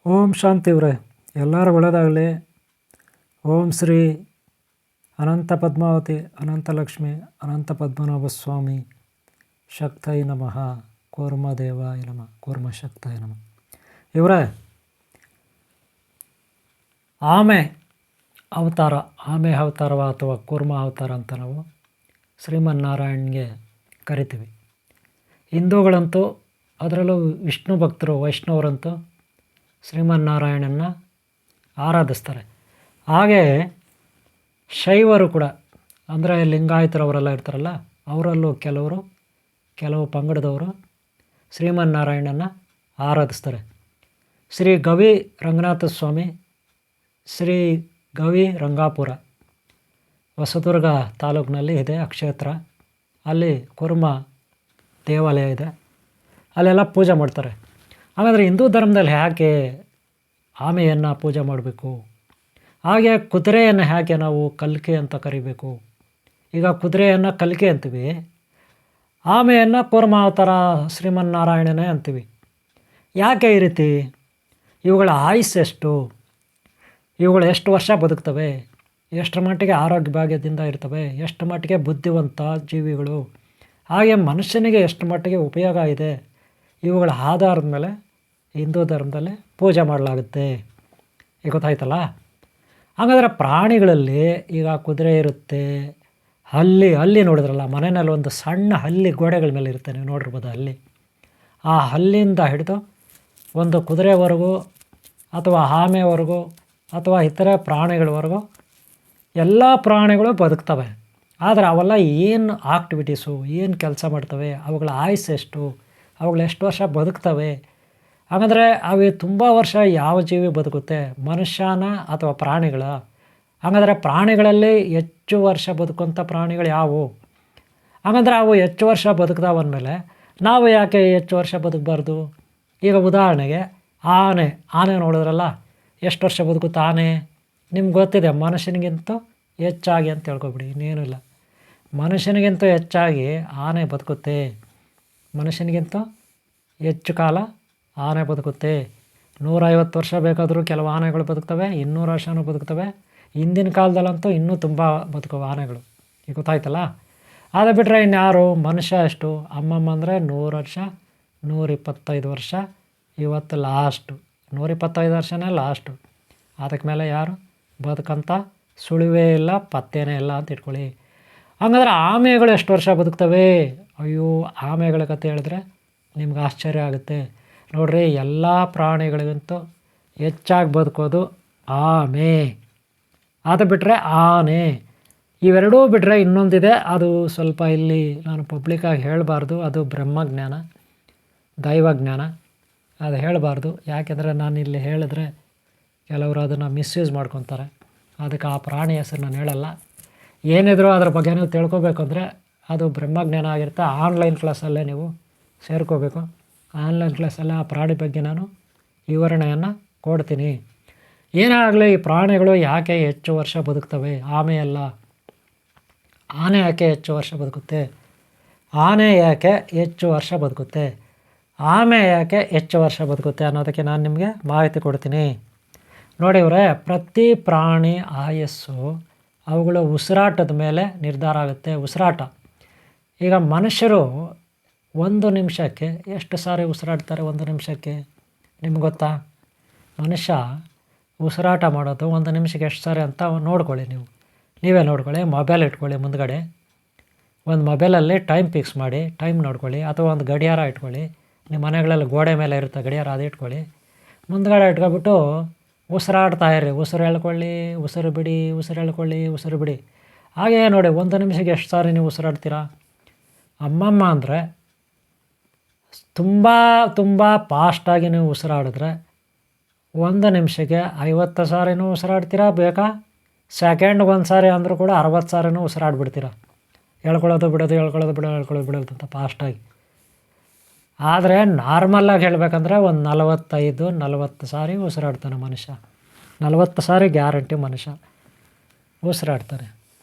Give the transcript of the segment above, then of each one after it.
ಓಂ ಶಾಂತಿ ಇವ್ರೆ, ಎಲ್ಲರೂ ಒಳ್ಳೆಯದಾಗಲಿ. ಓಂ ಶ್ರೀ ಅನಂತ ಪದ್ಮಾವತಿ, ಅನಂತ ಲಕ್ಷ್ಮಿ, ಅನಂತ ಪದ್ಮನಾಭ ಸ್ವಾಮಿ ಶಕ್ತೈ ನಮಃ. ಕೂರ್ಮದೇವಾಯ ನಮಃ, ಕೂರ್ಮ ಶಕ್ತೈ ನಮಃ. ಇವರೇ, ಆಮೆ ಅವತಾರವ ಅಥವಾ ಕೂರ್ಮ ಅವತಾರ ಅಂತ ನಾವು ಶ್ರೀಮನ್ನಾರಾಯಣಗೆ ಕರಿತೀವಿ. ಹಿಂದೂಗಳಂತೂ, ಅದರಲ್ಲೂ ವಿಷ್ಣು ಭಕ್ತರು ವೈಷ್ಣವರಂತೂ ಶ್ರೀಮನ್ನಾರಾಯಣನ ಆರಾಧಿಸ್ತಾರೆ. ಹಾಗೆ ಶೈವರು ಕೂಡ, ಅಂದರೆ ಲಿಂಗಾಯತರವರೆಲ್ಲ ಇರ್ತಾರಲ್ಲ, ಅವರಲ್ಲೂ ಕೆಲವು ಪಂಗಡದವರು ಶ್ರೀಮನ್ನಾರಾಯಣನ ಆರಾಧಿಸ್ತಾರೆ. ಶ್ರೀ ಗವಿ ರಂಗನಾಥ ಸ್ವಾಮಿ, ಶ್ರೀ ಗವಿ ರಂಗಾಪುರ, ಹೊಸದುರ್ಗ ತಾಲೂಕಿನಲ್ಲಿ ಇದೆ ಕ್ಷೇತ್ರ. ಅಲ್ಲಿ ಕುರ್ಮ ದೇವಾಲಯ ಇದೆ, ಅಲ್ಲೆಲ್ಲ ಪೂಜೆ ಮಾಡ್ತಾರೆ. ಹಾಗಾದರೆ ಹಿಂದೂ ಧರ್ಮದಲ್ಲಿ ಯಾಕೆ ಆಮೆಯನ್ನು ಪೂಜೆ ಮಾಡಬೇಕು? ಹಾಗೆ ಕುದುರೆಯನ್ನು ಯಾಕೆ ನಾವು ಕಲ್ಕೆ ಅಂತ ಕರಿಬೇಕು? ಈಗ ಕುದುರೆಯನ್ನು ಕಲ್ಕೆ ಅಂತೀವಿ, ಆಮೆಯನ್ನು ಕೂರ್ಮ ಅವತಾರ ಶ್ರೀಮನ್ನಾರಾಯಣನೇ ಅಂತೀವಿ. ಯಾಕೆ ಈ ರೀತಿ? ಇವುಗಳ ಆಯುಸ್ಸೆಷ್ಟು? ಇವುಗಳು ಎಷ್ಟು ವರ್ಷ ಬದುಕ್ತವೆ? ಎಷ್ಟು ಮಟ್ಟಿಗೆ ಆರೋಗ್ಯ ಭಾಗ್ಯದಿಂದ ಇರ್ತವೆ? ಎಷ್ಟು ಮಟ್ಟಿಗೆ ಬುದ್ಧಿವಂತ ಜೀವಿಗಳು? ಹಾಗೆ ಮನುಷ್ಯನಿಗೆ ಎಷ್ಟು ಮಟ್ಟಿಗೆ ಉಪಯೋಗ ಇದೆ? ಇವುಗಳ ಆಧಾರದ ಮೇಲೆ ಹಿಂದೂ ಧರ್ಮದಲ್ಲಿ ಪೂಜೆ ಮಾಡಲಾಗುತ್ತೆ. ಈಗ ಗೊತ್ತಾಯ್ತಲ್ಲ? ಹಾಗಾದರೆ ಪ್ರಾಣಿಗಳಲ್ಲಿ ಈಗ ಕುದುರೆ ಇರುತ್ತೆ, ಹಲ್ಲಿ ನೋಡಿದ್ರಲ್ಲ, ಮನೆಯಲ್ಲಿ ಒಂದು ಸಣ್ಣ ಹಲ್ಲಿ ಗೋಡೆಗಳ ಮೇಲೆ ಇರುತ್ತೆ, ನೀವು ನೋಡಿರ್ಬೋದು. ಆ ಹಲ್ಲಿಂದ ಹಿಡಿದು ಒಂದು ಕುದುರೆವರೆಗೂ ಅಥವಾ ಆಮೆವರೆಗೂ ಅಥವಾ ಇತರೆ ಪ್ರಾಣಿಗಳವರೆಗೂ ಎಲ್ಲ ಪ್ರಾಣಿಗಳು ಬದುಕ್ತವೆ. ಆದರೆ ಅವೆಲ್ಲ ಏನು ಆಕ್ಟಿವಿಟೀಸು, ಏನು ಕೆಲಸ ಮಾಡ್ತವೆ, ಅವುಗಳ ಆಯುಸ್ಸು ಎಷ್ಟು, ಅವುಗಳು ಎಷ್ಟು ವರ್ಷ ಬದುಕ್ತವೆ? ಹಾಗಾದರೆ ಅವು ತುಂಬ ವರ್ಷ ಯಾವ ಜೀವಿ ಬದುಕುತ್ತೆ, ಮನುಷ್ಯನ ಅಥವಾ ಪ್ರಾಣಿಗಳ? ಹಾಗಾದರೆ ಪ್ರಾಣಿಗಳಲ್ಲಿ ಹೆಚ್ಚು ವರ್ಷ ಬದುಕುವಂಥ ಪ್ರಾಣಿಗಳು ಯಾವುವು? ಹಾಗಾದರೆ ಅವು ಹೆಚ್ಚು ವರ್ಷ ಬದುಕ್ತಾವಂದಮೇಲೆ ನಾವು ಯಾಕೆ ಹೆಚ್ಚು ವರ್ಷ ಬದುಕಬಾರ್ದು? ಈಗ ಉದಾಹರಣೆಗೆ ಆನೆ ನೋಡಿದ್ರಲ್ಲ, ಎಷ್ಟು ವರ್ಷ ಬದುಕುತ್ತೆ ಆನೆ? ನಿಮ್ಗೆ ಗೊತ್ತಿದೆ, ಮನುಷ್ಯನಿಗಿಂತ ಹೆಚ್ಚಾಗಿ ಅಂತ ಹೇಳ್ಕೊಬಿಡಿ, ಇನ್ನೇನು ಇಲ್ಲ. ಮನುಷ್ಯನಿಗಿಂತ ಹೆಚ್ಚಾಗಿ ಆನೆ ಬದುಕುತ್ತೆ. ಮನುಷ್ಯನಿಗಿಂತ ಹೆಚ್ಚು ಕಾಲ ಆನೆ ಬದುಕುತ್ತೆ. 150 ವರ್ಷ ಬೇಕಾದರೂ ಕೆಲವು ಆನೆಗಳು ಬದುಕ್ತವೆ, 200 ವರ್ಷವೂ ಬದುಕ್ತವೆ. ಹಿಂದಿನ ಕಾಲದಲ್ಲಂತೂ ಇನ್ನೂ ತುಂಬ ಬದುಕುವ ಆನೆಗಳು. ಈಗ ಗೊತ್ತಾಯ್ತಲ್ಲ? ಅದು ಬಿಟ್ಟರೆ ಇನ್ಯಾರು? ಮನುಷ್ಯ ಎಷ್ಟು? ಅಮ್ಮಮ್ಮ ಅಂದರೆ 100 ವರ್ಷ, 125 ವರ್ಷ, ಇವತ್ತು ಲಾಸ್ಟು 125 ವರ್ಷನೇ ಲಾಸ್ಟು. ಅದಕ್ಕೆ ಮೇಲೆ ಯಾರು ಬದುಕಂತ ಸುಳಿವೇ ಇಲ್ಲ, ಪತ್ತೇನೇ ಇಲ್ಲ ಅಂತ ಇಟ್ಕೊಳ್ಳಿ. ಹಾಗಾದ್ರೆ ಆಮೆಗಳು ಎಷ್ಟು ವರ್ಷ ಬದುಕ್ತವೆ? ಅಯ್ಯೋ, ಆಮೆಗಳ ಕತೆ ಹೇಳಿದ್ರೆ ನಿಮ್ಗೆ ಆಶ್ಚರ್ಯ ಆಗುತ್ತೆ. ನೋಡ್ರಿ, ಎಲ್ಲ ಪ್ರಾಣಿಗಳಿಗಂತೂ ಹೆಚ್ಚಾಗಿ ಬದುಕೋದು ಆಮೆ. ಅದು ಬಿಟ್ಟರೆ ಆನೆ. ಇವೆರಡೂ ಬಿಟ್ಟರೆ ಇನ್ನೊಂದಿದೆ, ಅದು ಸ್ವಲ್ಪ ಇಲ್ಲಿ ನಾನು ಪಬ್ಲಿಕ್ಕಾಗಿ ಹೇಳಬಾರ್ದು. ಅದು ಬ್ರಹ್ಮಜ್ಞಾನ, ದೈವಜ್ಞಾನ. ಅದು ಹೇಳಬಾರ್ದು. ಯಾಕೆಂದರೆ ನಾನು ಇಲ್ಲಿ ಹೇಳಿದ್ರೆ ಕೆಲವರು ಅದನ್ನು ಮಿಸ್ಯೂಸ್ ಮಾಡ್ಕೊತಾರೆ. ಅದಕ್ಕೆ ಆ ಪ್ರಾಣಿ ಹೆಸರು ನಾನು ಹೇಳಲ್ಲ. ಏನಿದ್ರು ಅದ್ರ ಬಗ್ಗೆ ನೀವು ತಿಳ್ಕೊಬೇಕು ಅಂದರೆ ಅದು ಬ್ರಹ್ಮಜ್ಞಾನ ಆಗಿರುತ್ತೆ. ಆನ್ಲೈನ್ ಕ್ಲಾಸಲ್ಲೇ ನೀವು ಸೇರ್ಕೋಬೇಕು. ಆನ್ಲೈನ್ ಕ್ಲಾಸಲ್ಲೇ ಆ ಪ್ರಾಣಿ ಬಗ್ಗೆ ನಾನು ವಿವರಣೆಯನ್ನು ಕೊಡ್ತೀನಿ. ಏನೇ ಆಗಲಿ, ಈ ಪ್ರಾಣಿಗಳು ಯಾಕೆ ಹೆಚ್ಚು ವರ್ಷ ಬದುಕ್ತವೆ? ಆಮೆ ಅಲ್ಲ. ಆನೆ ಯಾಕೆ ಹೆಚ್ಚು ವರ್ಷ ಬದುಕುತ್ತೆ? ಆನೆ ಯಾಕೆ ಹೆಚ್ಚು ವರ್ಷ ಬದುಕುತ್ತೆ? ಆಮೆ ಯಾಕೆ ಹೆಚ್ಚು ವರ್ಷ ಬದುಕುತ್ತೆ ಅನ್ನೋದಕ್ಕೆ ನಾನು ನಿಮಗೆ ಮಾಹಿತಿ ಕೊಡ್ತೀನಿ. ನೋಡಿ ಇವರೇ, ಪ್ರತಿ ಪ್ರಾಣಿ ಆಯಸ್ಸು ಅವುಗಳ ಉಸಿರಾಟದ ಮೇಲೆ ನಿರ್ಧಾರ ಆಗುತ್ತೆ. ಉಸಿರಾಟ. ಈಗ ಮನುಷ್ಯರು 1 ನಿಮಿಷಕ್ಕೆ ಎಷ್ಟು ಸಾರಿ ಉಸಿರಾಡ್ತಾರೆ? 1 ನಿಮಿಷಕ್ಕೆ ನಿಮ್ಗೆ ಗೊತ್ತಾ? ಮನುಷ್ಯ ಉಸಿರಾಟ ಮಾಡೋದು 1 ನಿಮಿಷಕ್ಕೆ ಎಷ್ಟು ಸಾರಿ ಅಂತ ನೋಡ್ಕೊಳ್ಳಿ. ನೀವೇ ನೋಡ್ಕೊಳ್ಳಿ. ಮೊಬೈಲ್ ಇಟ್ಕೊಳ್ಳಿ ಮುಂದ್ಗಡೆ. ಒಂದು ಮೊಬೈಲಲ್ಲಿ ಟೈಮ್ ಫಿಕ್ಸ್ ಮಾಡಿ, ಟೈಮ್ ನೋಡ್ಕೊಳ್ಳಿ. ಅಥವಾ ಒಂದು ಗಡಿಯಾರ ಇಟ್ಕೊಳ್ಳಿ. ನಿಮ್ಮ ಮನೆಗಳಲ್ಲಿ ಗೋಡೆ ಮೇಲೆ ಇರುತ್ತೆ ಗಡಿಯಾರ, ಅದು ಇಟ್ಕೊಳ್ಳಿ. ಮುಂದ್ಗಡೆ ಇಟ್ಕೊಬಿಟ್ಟು ಉಸಿರಾಡ್ತಾ ಇರಿ. ಉಸಿರು ಎಳ್ಕೊಳ್ಳಿ, ಉಸಿರು ಬಿಡಿ, ಉಸಿರು ಎಳ್ಕೊಳ್ಳಿ, ಉಸಿರು ಬಿಡಿ. ಹಾಗೇ ನೋಡಿ, 1 ನಿಮಿಷಕ್ಕೆ ಎಷ್ಟು ಸಾರಿ ನೀವು ಉಸಿರಾಡ್ತೀರಾ? ಅಮ್ಮಮ್ಮ ಅಂದರೆ ತುಂಬ ಫಾಸ್ಟಾಗಿ ನೀವು ಉಸಿರಾಡಿದ್ರೆ 1 ನಿಮಿಷಕ್ಕೆ 50 ಸಾರಿನೂ ಉಸಿರಾಡ್ತೀರಾ ಬೇಕಾ? ಸೆಕೆಂಡ್ಗೆ 1 ಸಾರಿ ಅಂದರೂ ಕೂಡ 60 ಸಾರಿನೂ ಉಸಿರಾಡ್ಬಿಡ್ತೀರ. ಹೇಳ್ಕೊಳ್ಳೋದು ಬಿಡೋದು, ಹೇಳ್ಕೊಳ್ಳೋದು ಬಿಡೋದು, ಹೇಳ್ಕೊಳ್ಳೋದು ಬಿಡೋದು ಅಂತ ಫಾಸ್ಟಾಗಿ. ಆದರೆ ನಾರ್ಮಲ್ಲಾಗಿ ಹೇಳಬೇಕಂದ್ರೆ ಒಂದು 45-40 ಸಾರಿ ಉಸಿರಾಡ್ತಾನೆ ಮನುಷ್ಯ. 40 ಸಾರಿ ಗ್ಯಾರಂಟಿ ಮನುಷ್ಯ ಉಸಿರಾಡ್ತಾನೆ.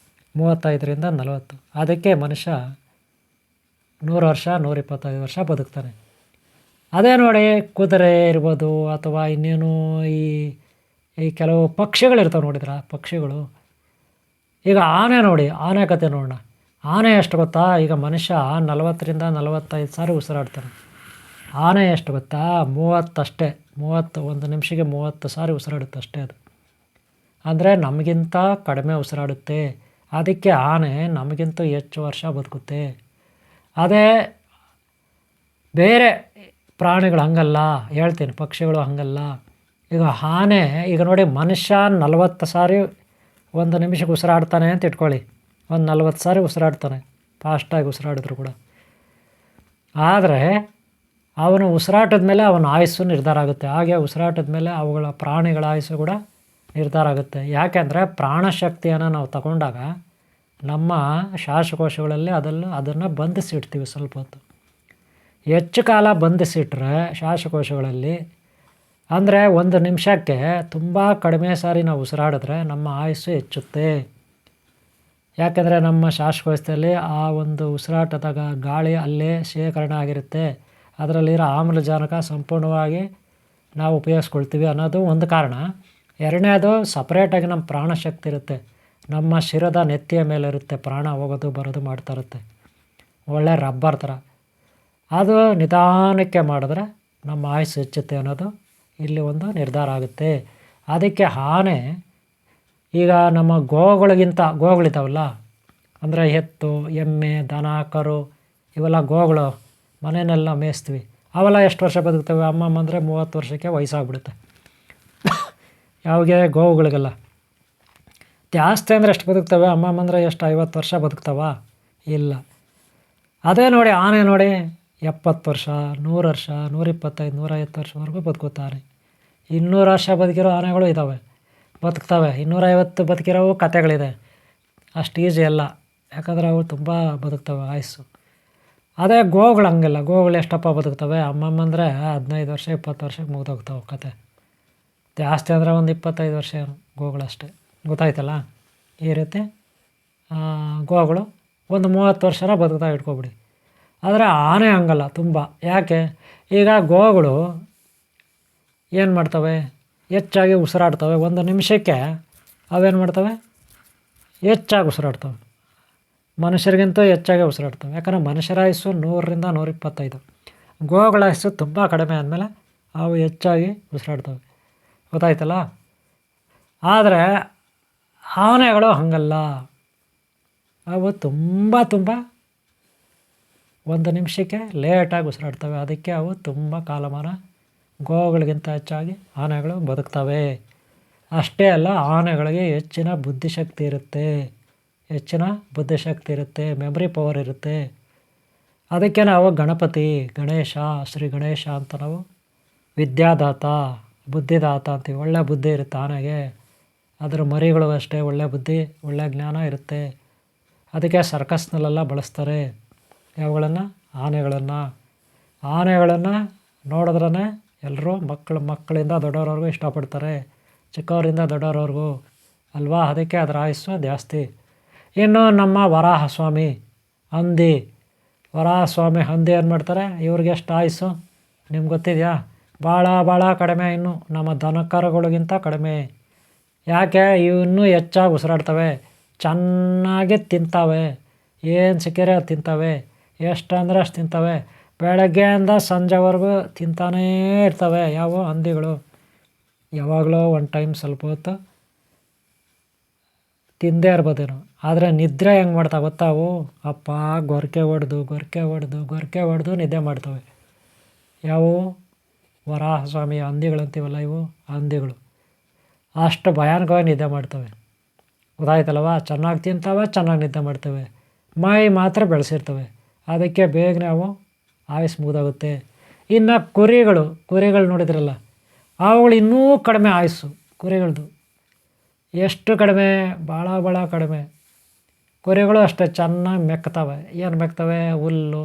35ರಿಂದ 40. ಅದಕ್ಕೆ ಮನುಷ್ಯ 100 ವರ್ಷ, 125 ವರ್ಷ ಬದುಕ್ತಾನೆ. ಅದೇ ನೋಡಿ ಕುದುರೆ ಇರ್ಬೋದು ಅಥವಾ ಇನ್ನೇನು ಈ ಈ ಕೆಲವು ಪಕ್ಷಿಗಳಿರ್ತಾವೆ ನೋಡಿದ್ರ ಪಕ್ಷಿಗಳು. ಈಗ ಆನೆ ನೋಡಿ, ಆನೆ ಕತೆ ನೋಡೋಣ. ಆನೆ ಎಷ್ಟು ಗೊತ್ತಾ, ಈಗ ಮನುಷ್ಯ 40-45 ಸಾರಿ ಉಸಿರಾಡ್ತಾನೆ. ಆನೆ ಎಷ್ಟು ಗೊತ್ತಾ, 30 ಅಷ್ಟೇ. 1 ನಿಮಿಷಕ್ಕೆ 30 ಸಾರಿ ಉಸಿರಾಡುತ್ತೆ ಅಷ್ಟೇ ಅದು. ಅಂದರೆ ನಮಗಿಂತ ಕಡಿಮೆ ಉಸಿರಾಡುತ್ತೆ. ಅದಕ್ಕೆ ಆನೆ ನಮಗಿಂತ ಹೆಚ್ಚು ವರ್ಷ ಬದುಕುತ್ತೆ. ಅದೇ ಬೇರೆ ಪ್ರಾಣಿಗಳು ಹಂಗಲ್ಲ, ಹೇಳ್ತೀನಿ, ಪಕ್ಷಿಗಳು ಹಂಗಲ್ಲ. ಈಗ ಆನೆ, ಈಗ ನೋಡಿ ಮನುಷ್ಯ 40 ಸಾರಿ 1 ನಿಮಿಷಕ್ಕೆ ಉಸಿರಾಡ್ತಾನೆ ಅಂತ ಇಟ್ಕೊಳ್ಳಿ. 40 ಸಾರಿ ಉಸಿರಾಡ್ತಾನೆ, ಫಾಸ್ಟಾಗಿ ಉಸಿರಾಡಿದ್ರು ಕೂಡ. ಆದರೆ ಅವನು ಉಸಿರಾಟದ ಮೇಲೆ ಅವನ ಆಯುಸ್ಸು ನಿರ್ಧಾರ ಆಗುತ್ತೆ. ಹಾಗೆ ಉಸಿರಾಟದ ಮೇಲೆ ಅವುಗಳ ಪ್ರಾಣಿಗಳ ಆಯುಸ್ಸು ಕೂಡ ನಿರ್ಧಾರ ಆಗುತ್ತೆ. ಯಾಕೆಂದರೆ ಪ್ರಾಣಶಕ್ತಿಯನ್ನು ನಾವು ತಗೊಂಡಾಗ ನಮ್ಮ ಶ್ವಾಸಕೋಶಗಳಲ್ಲಿ ಅದನ್ನು ಬಂಧಿಸಿಡ್ತೀವಿ ಸ್ವಲ್ಪ ಹೊತ್ತು. ಹೆಚ್ಚು ಕಾಲ ಬಂಧಿಸಿಟ್ರೆ ಶ್ವಾಸಕೋಶಗಳಲ್ಲಿ, ಅಂದರೆ 1 ನಿಮಿಷಕ್ಕೆ ತುಂಬ ಕಡಿಮೆ ಸಾರಿ ನಾವು ಉಸಿರಾಡಿದ್ರೆ ನಮ್ಮ ಆಯುಸ್ಸು ಹೆಚ್ಚುತ್ತೆ. ಯಾಕೆಂದರೆ ನಮ್ಮ ಶ್ವಾಸಕೋಶದಲ್ಲಿ ಆ ಒಂದು ಉಸಿರಾಟದ ಗಾಳಿ ಅಲ್ಲೇ ಶೇಖರಣೆ ಆಗಿರುತ್ತೆ. ಅದರಲ್ಲಿರೋ ಆಮ್ಲಜನಕ ಸಂಪೂರ್ಣವಾಗಿ ನಾವು ಉಪಯೋಗಿಸ್ಕೊಳ್ತೀವಿ ಅನ್ನೋದು ಒಂದು ಕಾರಣ. ಎರಡನೇದು, ಸಪ್ರೇಟಾಗಿ ನಮ್ಮ ಪ್ರಾಣಶಕ್ತಿ ಇರುತ್ತೆ. ನಮ್ಮ ಶಿರದ ನೆತ್ತಿಯ ಮೇಲೆ ಇರುತ್ತೆ, ಪ್ರಾಣ ಹೋಗೋದು ಬರೋದು ಮಾಡ್ತಾ ಇರುತ್ತೆ, ಒಳ್ಳೆ ರಬ್ಬರ್ ಥರ. ಅದು ನಿಧಾನಕ್ಕೆ ಮಾಡಿದ್ರೆ ನಮ್ಮ ಆಯುಸ್ಸು ಹೆಚ್ಚುತ್ತೆ ಅನ್ನೋದು ಇಲ್ಲಿ ಒಂದು ನಿರ್ಧಾರ ಆಗುತ್ತೆ. ಅದಕ್ಕೆ ಆನೆ ಈಗ ನಮ್ಮ ಗೋಗಳಿದ್ದಾವಲ್ಲ, ಅಂದರೆ ಎತ್ತು, ಎಮ್ಮೆ, ದನ, ಕರು, ಇವೆಲ್ಲ ಗೋಗಳು ಮನೆಯನ್ನೆಲ್ಲ ಮೇಯಿಸ್ತೀವಿ. ಅವೆಲ್ಲ ಎಷ್ಟು ವರ್ಷ ಬದುಕ್ತವೆ? ಅಮ್ಮಮ್ಮ ಅಂದರೆ 30 ವರ್ಷಕ್ಕೆ ವಯಸ್ಸಾಗ್ಬಿಡುತ್ತೆ. ಯಾವಾಗೆ ಗೋವುಗಳಿಗೆಲ್ಲ ಜಾಸ್ತಿ ಅಂದರೆ ಎಷ್ಟು ಬದುಕ್ತವೆ? ಅಮ್ಮಮ್ಮ ಅಂದರೆ ಎಷ್ಟು 50 ವರ್ಷ ಬದುಕ್ತವ? ಇಲ್ಲ. ಅದೇ ನೋಡಿ ಆನೆ ನೋಡಿ 70 ವರ್ಷ, 100 ವರ್ಷ, 125, 150 ವರ್ಷವರೆಗೂ ಬದುಕುತ್ತಾರೆ. 200 ವರ್ಷ ಬದುಕಿರೋ ಆನೆಗಳು ಇದ್ದಾವೆ, ಬದುಕ್ತವೆ. 250 ಬದುಕಿರೋವು ಕತೆಗಳಿದೆ. ಅಷ್ಟು ಈಸಿ ಅಲ್ಲ, ಯಾಕಂದರೆ ಅವು ತುಂಬ ಬದುಕ್ತವೆ ಆಯುಸ್ಸು. ಅದೇ ಗೋಗಳು ಹಂಗಿಲ್ಲ. ಗೋಗಳು ಎಷ್ಟಪ್ಪ ಬದುಕ್ತವೆ? ಅಮ್ಮಮ್ಮ ಅಂದರೆ 15 ವರ್ಷ 20 ವರ್ಷಕ್ಕೆ ಮುಗಿದೋಗ್ತಾವೆ ಕತೆ. ಜಾಸ್ತಿ ಅಂದರೆ ಒಂದು 25 ವರ್ಷ ಗೋಗಳಷ್ಟೇ. ಗೊತ್ತಾಯ್ತಲ್ಲ? ಈ ರೀತಿ ಗೋಗಳು ಒಂದು 30 ವರ್ಷರ ಬದುಕ್ತಾ ಇಟ್ಕೊಬಿಡಿ. ಆದರೆ ಆನೆ ಹಂಗಲ್ಲ ತುಂಬ. ಯಾಕೆ? ಈಗ ಗೋಗಳು ಏನು ಮಾಡ್ತವೆ? ಹೆಚ್ಚಾಗಿ ಉಸಿರಾಡ್ತವೆ. 1 ನಿಮಿಷಕ್ಕೆ ಅವೇನು ಮಾಡ್ತವೆ? ಹೆಚ್ಚಾಗಿ ಉಸಿರಾಡ್ತವೆ. ಮನುಷ್ಯರಿಗಿಂತ ಹೆಚ್ಚಾಗಿ ಉಸಿರಾಡ್ತವೆ. ಯಾಕಂದರೆ ಮನುಷ್ಯರ ಆಯುಸ್ಸು 100-125. ಗೋಗಳ ಆಯುಸ್ಸು ತುಂಬ ಕಡಿಮೆ ಆದಮೇಲೆ ಅವು ಹೆಚ್ಚಾಗಿ ಉಸಿರಾಡ್ತವೆ. ಗೊತ್ತಾಯ್ತಲ್ಲ? ಆದರೆ ಆನೆಗಳು ಹಾಗಲ್ಲ. ಅವು ತುಂಬ 1 ನಿಮಿಷಕ್ಕೆ ಲೇಟಾಗಿ ಉಸಿರಾಡ್ತವೆ. ಅದಕ್ಕೆ ಅವು ತುಂಬ ಕಾಲಮಾನ ಗೋವುಗಳಿಗಿಂತ ಹೆಚ್ಚಾಗಿ ಆನೆಗಳು ಬದುಕ್ತವೆ. ಅಷ್ಟೇ ಅಲ್ಲ, ಆನೆಗಳಿಗೆ ಹೆಚ್ಚಿನ ಬುದ್ಧಿಶಕ್ತಿ ಇರುತ್ತೆ, ಮೆಮ್ರಿ ಪವರ್ ಇರುತ್ತೆ. ಅದಕ್ಕೆ ನಾವು ಗಣಪತಿ, ಗಣೇಶ, ಶ್ರೀ ಗಣೇಶ ಅಂತ ನಾವು ವಿದ್ಯಾದಾತ, ಬುದ್ಧಿದಾತ ಅಂತೀವಿ. ಒಳ್ಳೆ ಬುದ್ಧಿ ಇರುತ್ತೆ ಆನೆಗೆ. ಅದರ ಮರಿಗಳು ಅಷ್ಟೇ ಒಳ್ಳೆ ಬುದ್ಧಿ, ಒಳ್ಳೆ ಜ್ಞಾನ ಇರುತ್ತೆ. ಅದಕ್ಕೆ ಸರ್ಕಸ್ನಲ್ಲೆಲ್ಲ ಬಳಸ್ತಾರೆ ಯಾವುಗಳನ್ನು? ಆನೆಗಳನ್ನು ನೋಡಿದ್ರೇ ಎಲ್ಲರೂ ಮಕ್ಕಳಿಂದ ದೊಡ್ಡವ್ರವ್ರಿಗೂ ಇಷ್ಟಪಡ್ತಾರೆ, ಚಿಕ್ಕವರಿಂದ ದೊಡ್ಡವ್ರವ್ರಿಗೂ ಅಲ್ವಾ? ಅದಕ್ಕೆ ಅದರ ಆಯುಸ್ಸು ಜಾಸ್ತಿ. ಇನ್ನು ನಮ್ಮ ವರಾಹಸ್ವಾಮಿ ಹಂದಿ ಏನು ಮಾಡ್ತಾರೆ? ಇವ್ರಿಗೆ ಎಷ್ಟು ಆಯುಸ್ಸು ನಿಮ್ಗೆ ಗೊತ್ತಿದೆಯಾ? ಭಾಳ ಕಡಿಮೆ. ಇನ್ನು ನಮ್ಮ ದನಕರುಗಳಿಗಿಂತ ಕಡಿಮೆ. ಯಾಕೆ? ಇವು ಇನ್ನೂ ಹೆಚ್ಚಾಗಿ ಉಸಿರಾಡ್ತವೆ, ಚೆನ್ನಾಗಿ ತಿಂತವೆ, ಏನು ಸಿಕ್ಕಿದ್ರೆ ಅದು ತಿಂತವೆ. ಎಷ್ಟು ಅಂದರೆ ಅಷ್ಟು ತಿಂತವೆ. ಬೆಳಗ್ಗೆಯಿಂದ ಸಂಜೆವರೆಗೂ ತಿಂತಾನೇ ಇರ್ತವೆ. ಯಾವ ಹಂದಿಗಳು ಯಾವಾಗಲೂ ಒಂದು ಟೈಮ್ ಸ್ವಲ್ಪ ಹೊತ್ತು ತಿಂದೇ ಇರ್ಬೋದೇನೋ. ಆದರೆ ನಿದ್ರೆ ಹೆಂಗೆ ಮಾಡ್ತಾವೆ ಗೊತ್ತಾ? ಅವು ಅಪ್ಪ ಗೊರಕೆ ಹೊಡೆದು ನಿದ್ದೆ ಮಾಡ್ತವೆ. ಯಾವುವು? ವರಾಹಸ್ವಾಮಿ ಹಂದಿಗಳಂತೀವಲ್ಲ, ಇವು ಹಂದಿಗಳು ಅಷ್ಟು ಭಯಾನಕವಾಗಿ ನಿದ್ದೆ ಮಾಡ್ತವೆ. ಗೊತ್ತಾಯ್ತಲ್ವ? ಚೆನ್ನಾಗಿ ತಿಂತವೆ, ಚೆನ್ನಾಗಿ ನಿದ್ದೆ ಮಾಡ್ತವೆ, ಮೈ ಮಾತ್ರ ಬೆಳೆಸಿರ್ತವೆ. ಅದಕ್ಕೆ ಬೇಗನೆ ಅವು ಆಯುಸ್ ಮುಗಿದೋಗುತ್ತೆ. ಇನ್ನು ಕುರಿಗಳು ನೋಡಿದ್ರಲ್ಲ, ಅವುಗಳು ಇನ್ನೂ ಕಡಿಮೆ ಆಯುಸ್ಸು. ಕುರಿಗಳದ್ದು ಎಷ್ಟು ಕಡಿಮೆ? ಭಾಳ ಕಡಿಮೆ. ಕುರಿಗಳು ಅಷ್ಟೇ ಚೆನ್ನಾಗಿ ಮೆಕ್ತವೆ. ಏನು ಮೆಕ್ತವೆ? ಹುಲ್ಲು,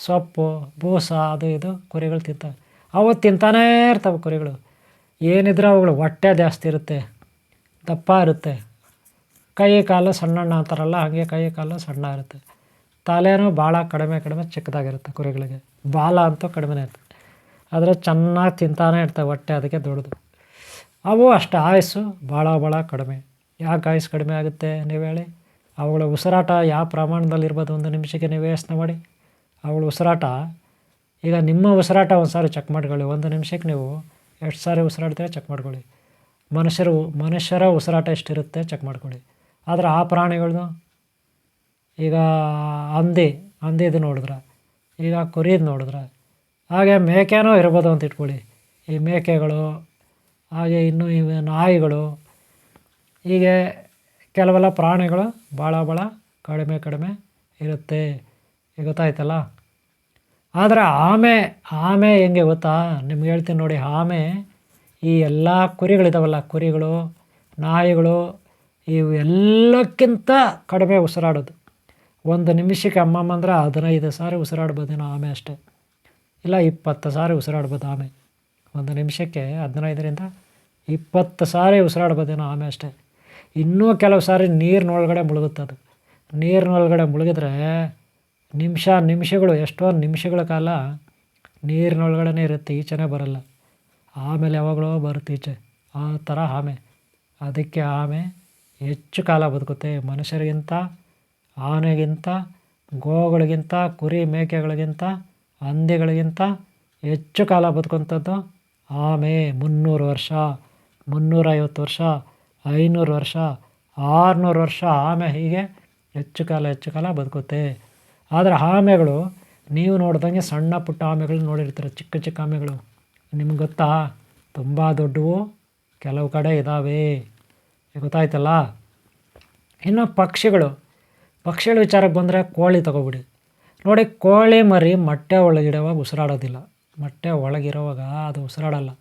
ಸೊಪ್ಪು, ಬೂಸ, ಅದು ಇದು ಕುರಿಗಳು ತಿಂತವೆ. ಅವು ತಿಂತಾನೇ ಇರ್ತವೆ ಕುರಿಗಳು. ಏನಿದ್ರೆ ಅವುಗಳು ಹೊಟ್ಟೆ ಜಾಸ್ತಿ ಇರುತ್ತೆ, ದಪ್ಪ ಇರುತ್ತೆ. ಕೈ ಕಾಲು ಸಣ್ಣಣ್ಣ ಅಂತಾರಲ್ಲ, ಹಾಗೆ ಕೈ ಕಾಲು ಸಣ್ಣ ಇರುತ್ತೆ. ತಲೆನೂ ಭಾಳ ಕಡಿಮೆ ಚಿಕ್ಕದಾಗಿರುತ್ತೆ ಕುರಿಗಳಿಗೆ. ಬಾಲ ಅಂತೂ ಕಡಿಮೆನೇ ಇರುತ್ತೆ. ಆದರೆ ಚೆನ್ನಾಗಿ ತಿಂತಾನೆ ಇರ್ತವೆ ಹೊಟ್ಟೆ, ಅದಕ್ಕೆ ದೊಡ್ಡದು. ಅವು ಅಷ್ಟೇ ಆಯುಸ್ಸು ಭಾಳ ಭಾಳ ಕಡಿಮೆ. ಯಾಕೆ ಆಯುಸ್ಸು ಕಡಿಮೆ ಆಗುತ್ತೆ ನೀವು ಹೇಳಿ? ಅವುಗಳ ಉಸಿರಾಟ ಯಾವ ಪ್ರಮಾಣದಲ್ಲಿರ್ಬೋದು ಒಂದು ನಿಮಿಷಕ್ಕೆ ನೀವು ಯೋಚನೆ ಮಾಡಿ. ಅವುಗಳ ಉಸಿರಾಟ, ಈಗ ನಿಮ್ಮ ಉಸಿರಾಟ ಒಂದು ಸಾರಿ ಚೆಕ್ ಮಾಡ್ಕೊಳ್ಳಿ. ಒಂದು ನಿಮಿಷಕ್ಕೆ ನೀವು ಎಷ್ಟು ಸಾರಿ ಉಸಿರಾಡ್ತೀರ ಚೆಕ್ ಮಾಡ್ಕೊಳ್ಳಿ. ಮನುಷ್ಯರ ಉಸಿರಾಟ ಎಷ್ಟಿರುತ್ತೆ ಚೆಕ್ ಮಾಡ್ಕೊಳ್ಳಿ. ಆದರೆ ಆ ಪ್ರಾಣಿಗಳದ್ದು, ಈಗ ಹಂದಿದು ನೋಡಿದ್ರೆ, ಈಗ ಕುರಿದು ನೋಡಿದ್ರೆ, ಹಾಗೆ ಮೇಕೆನೂ ಇರ್ಬೋದು ಅಂತ ಇಟ್ಕೊಳ್ಳಿ. ಈ ಮೇಕೆಗಳು, ಹಾಗೆ ಇನ್ನೂ ಇವೆ ನಾಯಿಗಳು, ಹೀಗೆ ಕೆಲವೆಲ್ಲ ಪ್ರಾಣಿಗಳು ಭಾಳ ಭಾಳ ಕಡಿಮೆ ಇರುತ್ತೆ. ಈಗ ಗೊತ್ತಾಯ್ತಲ್ಲ. ಆದರೆ ಆಮೆ ಹೆಂಗೆ ಗೊತ್ತಾ? ನಿಮ್ಗೆ ಹೇಳ್ತೀನಿ ನೋಡಿ. ಆಮೆ ಈ ಎಲ್ಲ ಕುರಿಗಳಿದಾವಲ್ಲ, ಕುರಿಗಳು, ನಾಯಿಗಳು, ಇವು ಎಲ್ಲಕ್ಕಿಂತ ಕಡಿಮೆ ಉಸಿರಾಡೋದು. ಒಂದು ನಿಮಿಷಕ್ಕೆ ಅಂದರೆ 15 ಸಾರಿ ಉಸಿರಾಡ್ಬೋದೇನೋ ಆಮೆ ಅಷ್ಟೇ, ಇಲ್ಲ 20 ಸಾರಿ ಉಸಿರಾಡ್ಬೋದು ಆಮೆ. ಒಂದು ನಿಮಿಷಕ್ಕೆ 15ರಿಂದ 20 ಸಾರಿ ಉಸಿರಾಡ್ಬೋದೇನೋ ಆಮೆ ಅಷ್ಟೇ. ಇನ್ನೂ ಕೆಲವು ಸಾರಿ ನೀರಿನೊಳಗಡೆ ಮುಳುಗುತ್ತೆ ಅದು. ನೀರಿನೊಳಗಡೆ ಮುಳುಗಿದ್ರೆ ನಿಮಿಷಗಳು, ಎಷ್ಟೊಂದು ನಿಮಿಷಗಳ ಕಾಲ ನೀರಿನೊಳಗಡೆ ಇರುತ್ತೆ, ಈಚೆನೇ ಬರಲ್ಲ. ಆಮೇಲೆ ಯಾವಾಗಲೋ ಬರುತ್ತೆ ಈಚೆ, ಆ ಥರ ಆಮೆ. ಅದಕ್ಕೆ ಆಮೆ ಹೆಚ್ಚು ಕಾಲ ಬದುಕುತ್ತೆ. ಮನುಷ್ಯರಿಗಿಂತ, ಆನೆಗಿಂತ, ಗೋಗಳಿಗಿಂತ, ಕುರಿ ಮೇಕೆಗಳಿಗಿಂತ, ಹಂದಿಗಳಿಗಿಂತ ಹೆಚ್ಚು ಕಾಲ ಬದುಕುವಂಥದ್ದು ಆಮೆ. 300 ವರ್ಷ, 350 ವರ್ಷ, 500 ವರ್ಷ, 600 ವರ್ಷ ಆಮೆ ಹೀಗೆ ಹೆಚ್ಚು ಕಾಲ ಬದುಕುತ್ತೆ. ಆದರೆ ಆಮೆಗಳು, ನೀವು ನೋಡ್ದಂಗೆ ಸಣ್ಣ ಪುಟ್ಟ ಆಮೆಗಳು ನೋಡಿರ್ತೀರ, ಚಿಕ್ಕ ಆಮೆಗಳು. ನಿಮ್ಗೆ ಗೊತ್ತಾ? ತುಂಬ ದೊಡ್ಡವು ಕೆಲವು ಕಡೆ ಇದ್ದಾವೆ. ಗೊತ್ತಾಯ್ತಲ್ಲ. ಇನ್ನು ಪಕ್ಷಿಗಳ ವಿಚಾರಕ್ಕೆ ಬಂದರೆ ಕೋಳಿ ತಗೊಬಿಡಿ ನೋಡಿ. ಕೋಳಿ ಮರಿ ಮೊಟ್ಟೆ ಒಳಗಿಡುವಾಗ ಉಸಿರಾಡೋದಿಲ್ಲ. ಮೊಟ್ಟೆ ಒಳಗಿರೋವಾಗ ಅದು ಉಸಿರಾಡಲ್ಲ,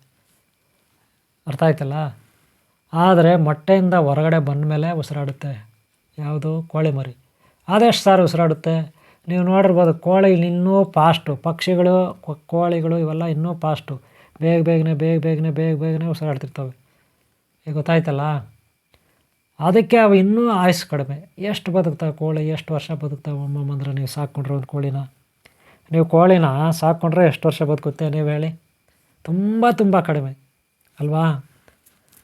ಅರ್ಥ ಆಯ್ತಲ್ಲ. ಆದರೆ ಮೊಟ್ಟೆಯಿಂದ ಹೊರಗಡೆ ಬಂದ ಮೇಲೆ ಉಸಿರಾಡುತ್ತೆ. ಯಾವುದು? ಕೋಳಿ ಮರಿ. ಅದೆಷ್ಟು ಸಾರಿ ಉಸಿರಾಡುತ್ತೆ ನೀವು ನೋಡಿರ್ಬೋದು. ಕೋಳಿ ಇನ್ನೂ ಫಾಸ್ಟು, ಪಕ್ಷಿಗಳು, ಕೋಳಿಗಳು ಇವೆಲ್ಲ ಇನ್ನೂ ಫಾಸ್ಟು. ಬೇಗನೆ ಉಸಿರಾಡ್ತಿರ್ತವೆ. ಈಗ ಗೊತ್ತಾಯ್ತಲ್ಲ. ಅದಕ್ಕೆ ಅವು ಇನ್ನೂ ಆಯುಸ್ಸು ಕಡಿಮೆ. ಎಷ್ಟು ಬದುಕ್ತಾವೆ ಕೋಳಿ? ಎಷ್ಟು ವರ್ಷ ಬದುಕ್ತಾವೆ ಅಂದರೆ ನೀವು ಸಾಕ್ಕೊಂಡ್ರೆ ಒಂದು ಕೋಳಿನ, ನೀವು ಕೋಳಿನ ಸಾಕ್ಕೊಂಡ್ರೆ ಎಷ್ಟು ವರ್ಷ ಬದುಕುತ್ತೆ ನೀವು ಹೇಳಿ? ತುಂಬ ಕಡಿಮೆ ಅಲ್ವಾ?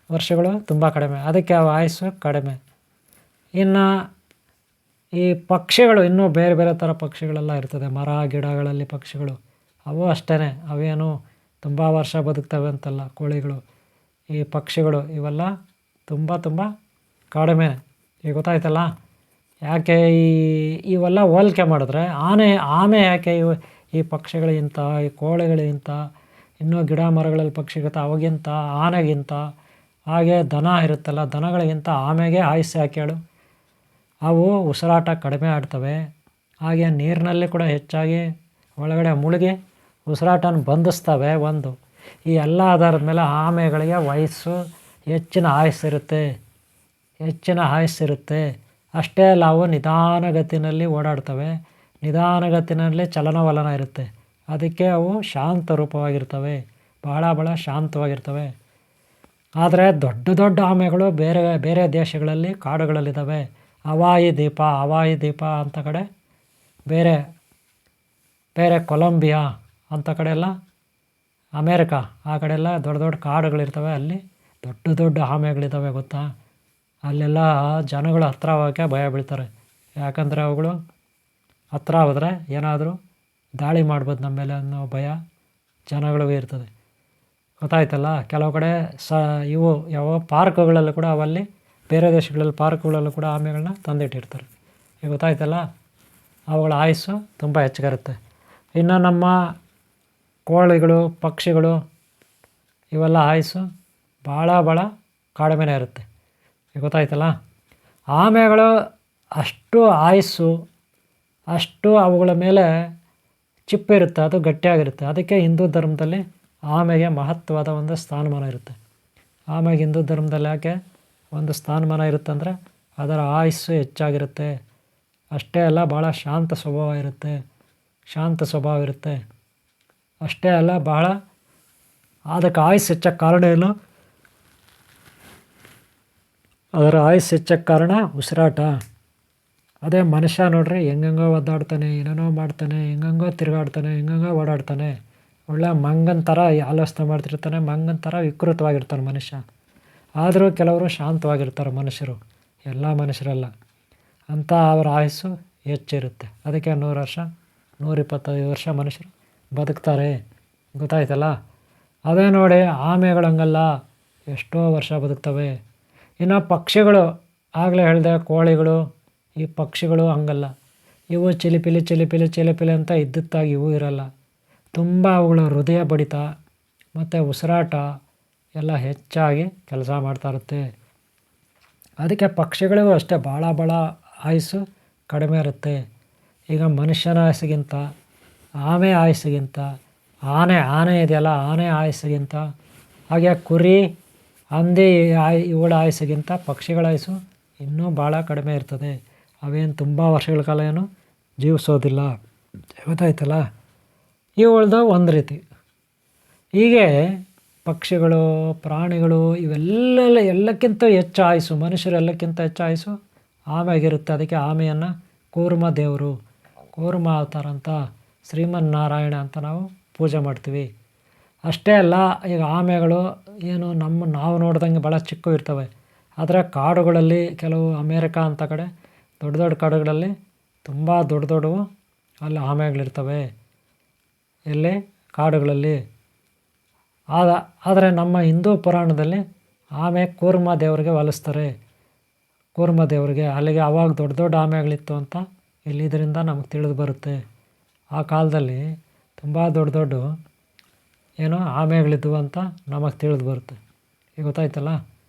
ವರ್ಷಗಳು ತುಂಬ ಕಡಿಮೆ. ಅದಕ್ಕೆ ಅವು ಆಯುಸ್ಸು ಕಡಿಮೆ. ಇನ್ನು ಈ ಪಕ್ಷಿಗಳು, ಇನ್ನೂ ಬೇರೆ ಥರ ಪಕ್ಷಿಗಳೆಲ್ಲ ಇರ್ತದೆ. ಮರ ಗಿಡಗಳಲ್ಲಿ ಪಕ್ಷಿಗಳು, ಅವು ಅಷ್ಟೇ. ಅವೇನು ತುಂಬ ವರ್ಷ ಬದುಕ್ತವೆ ಅಂತಲ್ಲ ಕೋಳಿಗಳು. ಈ ಪಕ್ಷಿಗಳು ಇವೆಲ್ಲ ತುಂಬ ಕಡಿಮೆ. ಈಗ ಗೊತ್ತಾಯ್ತಲ್ಲ. ಯಾಕೆ ಇವೆಲ್ಲ ಹೋಲಿಕೆ ಮಾಡಿದ್ರೆ ಆಮೆ ಯಾಕೆ ಈ ಪಕ್ಷಿಗಳಿಗಿಂತ, ಈ ಕೋಳಿಗಳಿಗಿಂತ, ಇನ್ನೂ ಗಿಡ ಮರಗಳಲ್ಲಿ ಪಕ್ಷಿಗಿಂತ, ಅವಾಗಿಂತ, ಆನೆಗಿಂತ, ಹಾಗೆ ದನ ಇರುತ್ತಲ್ಲ, ದನಗಳಿಗಿಂತ ಆಮೆಗೆ ಆಯುಷ್ಯ ಯಾಕೆ ಹೇಳು? ಅವು ಉಸಿರಾಟ ಕಡಿಮೆ ಆಡ್ತವೆ. ಹಾಗೆ ನೀರಿನಲ್ಲಿ ಕೂಡ ಹೆಚ್ಚಾಗಿ ಒಳಗಡೆ ಮುಳುಗಿ ಉಸಿರಾಟನ ಬಂಧಿಸ್ತವೆ. ಒಂದು ಈ ಎಲ್ಲ ಆಧಾರದ ಮೇಲೆ ಆಮೆಗಳಿಗೆ ಹೆಚ್ಚಿನ ಆಯುಸ್ಸಿರುತ್ತೆ. ಅಷ್ಟೇ ಅಲ್ಲ, ಅವು ನಿಧಾನಗತಿನಲ್ಲಿ ಓಡಾಡ್ತವೆ, ನಿಧಾನಗತಿನಲ್ಲಿ ಚಲನವಲನ ಇರುತ್ತೆ. ಅದಕ್ಕೆ ಅವು ಶಾಂತ ರೂಪವಾಗಿರ್ತವೆ, ಬಹಳ ಶಾಂತವಾಗಿರ್ತವೆ. ಆದರೆ ದೊಡ್ಡ ಆಮೆಗಳು ಬೇರೆ ದೇಶಗಳಲ್ಲಿ, ಕಾಡುಗಳಲ್ಲಿದ್ದಾವೆ. ಹವಾಯಿ ದ್ವೀಪ ಅಂತ ಕಡೆ, ಬೇರೆ ಕೊಲಂಬಿಯಾ ಅಂಥ ಕಡೆ ಎಲ್ಲ, ಅಮೇರಿಕಾ ಆ ಕಡೆ ಎಲ್ಲ ದೊಡ್ಡ ಕಾಡುಗಳಿರ್ತವೆ. ಅಲ್ಲಿ ದೊಡ್ಡ ಆಮೆಗಳಿದ್ದಾವೆ ಗೊತ್ತಾ? ಅಲ್ಲೆಲ್ಲ ಜನಗಳು ಹತ್ರ ಹೋಗೋಕ್ಕೆ ಭಯ ಬೀಳ್ತಾರೆ. ಯಾಕಂದರೆ ಅವುಗಳು ಹತ್ರ ಹೋದರೆ ಏನಾದರೂ ದಾಳಿ ಮಾಡ್ಬೋದು ನಮ್ಮ ಮೇಲೆ ಅನ್ನೋ ಭಯ ಜನಗಳಿಗೂ ಇರ್ತದೆ. ಗೊತ್ತಾಯ್ತಲ್ಲ. ಕೆಲವು ಕಡೆ ಇವು ಯಾವ ಪಾರ್ಕ್ಗಳಲ್ಲೂ ಕೂಡ, ಅವಲ್ಲಿ ಬೇರೆ ದೇಶಗಳಲ್ಲಿ ಪಾರ್ಕ್ಗಳಲ್ಲೂ ಕೂಡ ಆಮೆಗಳನ್ನ ತಂದಿಟ್ಟಿರ್ತಾರೆ. ಈಗ ಗೊತ್ತಾಯ್ತಲ್ಲ. ಅವುಗಳ ಆಯುಸ್ಸು ತುಂಬ ಹೆಚ್ಚಿಗಿರುತ್ತೆ. ಇನ್ನು ನಮ್ಮ ಕೋಳಿಗಳು, ಪಕ್ಷಿಗಳು ಇವೆಲ್ಲ ಆಯುಸ್ಸು ಭಾಳ ಕಡಿಮೆನೇ ಇರುತ್ತೆ. ಈಗ ಗೊತ್ತಾಯ್ತಲ್ಲ. ಆಮೆಗಳು ಅಷ್ಟು ಆಯುಸ್ಸು, ಅಷ್ಟು ಅವುಗಳ ಮೇಲೆ ಚಿಪ್ಪಿರುತ್ತೆ, ಅದು ಗಟ್ಟಿಯಾಗಿರುತ್ತೆ. ಅದಕ್ಕೆ ಹಿಂದೂ ಧರ್ಮದಲ್ಲಿ ಆಮೆಗೆ ಮಹತ್ವದ ಒಂದು ಸ್ಥಾನಮಾನ ಇರುತ್ತೆ. ಆಮೆಗೆ ಹಿಂದೂ ಧರ್ಮದಲ್ಲಿ ಯಾಕೆ ಒಂದು ಸ್ಥಾನಮಾನ ಇರುತ್ತೆ ಅಂದರೆ ಅದರ ಆಯುಸ್ಸು ಹೆಚ್ಚಾಗಿರುತ್ತೆ. ಅಷ್ಟೇ ಅಲ್ಲ, ಭಾಳ ಶಾಂತ ಸ್ವಭಾವ ಇರುತ್ತೆ. ಅಷ್ಟೇ ಅಲ್ಲ, ಬಹಳ ಅದಕ್ಕೆ ಆಯುಸ್ಸು ಹೆಚ್ಚಕ್ಕೆ ಕಾರಣ ಏನು? ಅದರ ಆಯುಸ್ಸು ಹೆಚ್ಚಕ್ಕೆ ಕಾರಣ ಉಸಿರಾಟ. ಅದೇ ಮನುಷ್ಯ ನೋಡ್ರಿ, ಹೆಂಗೋ ಒದ್ದಾಡ್ತಾನೆ, ಏನೇನೋ ಮಾಡ್ತಾನೆ, ಹೆಂಗೋ ತಿರುಗಾಡ್ತಾನೆ, ಹೆಂಗೋ ಓಡಾಡ್ತಾನೆ. ಒಳ್ಳೆ ಮಂಗನ ಥರ ಆಲೋಚನೆ ಮಾಡ್ತಿರ್ತಾನೆ, ಮಂಗನ ಥರ ವಿಕೃತವಾಗಿರ್ತಾನೆ ಮನುಷ್ಯ. ಆದರೂ ಕೆಲವರು ಶಾಂತವಾಗಿರ್ತಾರೆ ಮನುಷ್ಯರು, ಎಲ್ಲ ಮನುಷ್ಯರಲ್ಲ. ಅಂತ ಅವರ ಆಯುಸ್ಸು ಹೆಚ್ಚಿರುತ್ತೆ. ಅದಕ್ಕೆ 100 ವರ್ಷ 125 ವರ್ಷ ಮನುಷ್ಯರು ಬದುಕ್ತಾರೆ. ಗೊತ್ತಾಯ್ತಲ್ಲ? ಅದೇ ನೋಡಿ, ಆಮೆಗಳು ಹಂಗಲ್ಲ, ಎಷ್ಟೋ ವರ್ಷ ಬದುಕ್ತವೆ. ಇನ್ನು ಪಕ್ಷಿಗಳು, ಆಗಲೇ ಹೇಳಿದೆ, ಕೋಳಿಗಳು, ಈ ಪಕ್ಷಿಗಳು ಹಂಗಲ್ಲ. ಇವು ಚಿಲಿಪಿಲಿ ಚಿಲಿಪಿಲಿ ಚಿಲಿಪಿಲಿ ಅಂತ ಇದ್ದಿತ್ತಾಗಿ ಇವು ಇರಲ್ಲ. ತುಂಬ ಅವುಗಳ ಹೃದಯ ಬಡಿತ ಮತ್ತು ಉಸಿರಾಟ ಎಲ್ಲ ಹೆಚ್ಚಾಗಿ ಕೆಲಸ ಮಾಡ್ತಾ ಇರುತ್ತೆ. ಅದಕ್ಕೆ ಪಕ್ಷಿಗಳಿಗೂ ಅಷ್ಟೇ ಭಾಳ ಭಾಳ ಆಯುಸ್ಸು ಕಡಿಮೆ ಇರುತ್ತೆ. ಈಗ ಮನುಷ್ಯನ ಆಯುಸ್ಸಿಗಿಂತ, ಆಮೆ ಆಯುಸ್ಸಿಗಿಂತ, ಆನೆ ಇದೆಯಲ್ಲ, ಆನೆ ಆಯುಸ್ಸಿಗಿಂತ, ಹಾಗೆ ಕುರಿ, ಹಂದಿ ಇವುಗಳ ಆಯುಸ್ಸಿಗಿಂತ ಪಕ್ಷಿಗಳ ಆಯುಸ್ಸು ಇನ್ನೂ ಭಾಳ ಕಡಿಮೆ ಇರ್ತದೆ. ಅವೇನು ತುಂಬ ವರ್ಷಗಳ ಕಾಲ ಏನು ಜೀವಿಸೋದಿಲ್ಲ. ಗೊತ್ತಾಯ್ತಲ್ಲ? ಇವುಗಳದ್ದು ಒಂದು ರೀತಿ. ಹೀಗೆ ಪಕ್ಷಿಗಳು, ಪ್ರಾಣಿಗಳು ಇವೆಲ್ಲ ಎಲ್ಲಕ್ಕಿಂತ ಹೆಚ್ಚು ಆಯುಸ್ಸು, ಮನುಷ್ಯರು ಎಲ್ಲಕ್ಕಿಂತ ಹೆಚ್ಚು ಆಯುಸ್ಸು ಆಮೆಗಿರುತ್ತೆ. ಅದಕ್ಕೆ ಆಮೆಯನ್ನು ಕೂರ್ಮ ದೇವರು, ಕೂರ್ಮ ಅವತಾರ ಅಂತ, ಶ್ರೀಮನ್ನಾರಾಯಣ ಅಂತ ನಾವು ಪೂಜೆ ಮಾಡ್ತೀವಿ. ಅಷ್ಟೇ ಅಲ್ಲ, ಈಗ ಆಮೆಗಳು ಏನು ನಾವು ನೋಡ್ದಂಗೆ ಭಾಳ ಚಿಕ್ಕ ಇರ್ತವೆ. ಆದರೆ ಕಾಡುಗಳಲ್ಲಿ, ಕೆಲವು ಅಮೇರಿಕಾ ಅಂತ ಕಡೆ ದೊಡ್ಡ ದೊಡ್ಡ ಕಾಡುಗಳಲ್ಲಿ ತುಂಬ ದೊಡ್ಡ ದೊಡ್ಡವು ಅಲ್ಲಿ ಆಮೆಗಳಿರ್ತವೆ. ಎಲ್ಲಿ? ಕಾಡುಗಳಲ್ಲಿ. ಆದರೆ ನಮ್ಮ ಹಿಂದೂ ಪುರಾಣದಲ್ಲಿ ಆಮೆ ಕೂರ್ಮ ದೇವರಿಗೆ ಹೋಲಿಸ್ತಾರೆ. ಕೂರ್ಮ ದೇವರಿಗೆ ಅಲ್ಲಿಗೆ ಆವಾಗ ದೊಡ್ಡ ದೊಡ್ಡ ಆಮೆಗಳಿತ್ತು ಅಂತ ಇಲ್ಲಿ ಇದರಿಂದ ನಮಗೆ ತಿಳಿದು ಬರುತ್ತೆ. ಆ ಕಾಲದಲ್ಲಿ ತುಂಬ ದೊಡ್ಡ ದೊಡ್ಡ ಏನೋ ಆಮೆಗಳಿದ್ವು ಅಂತ ನಮಗೆ ತಿಳಿದು ಬರುತ್ತೆ. ಈಗ ಗೊತ್ತಾಯ್ತಲ್ಲ?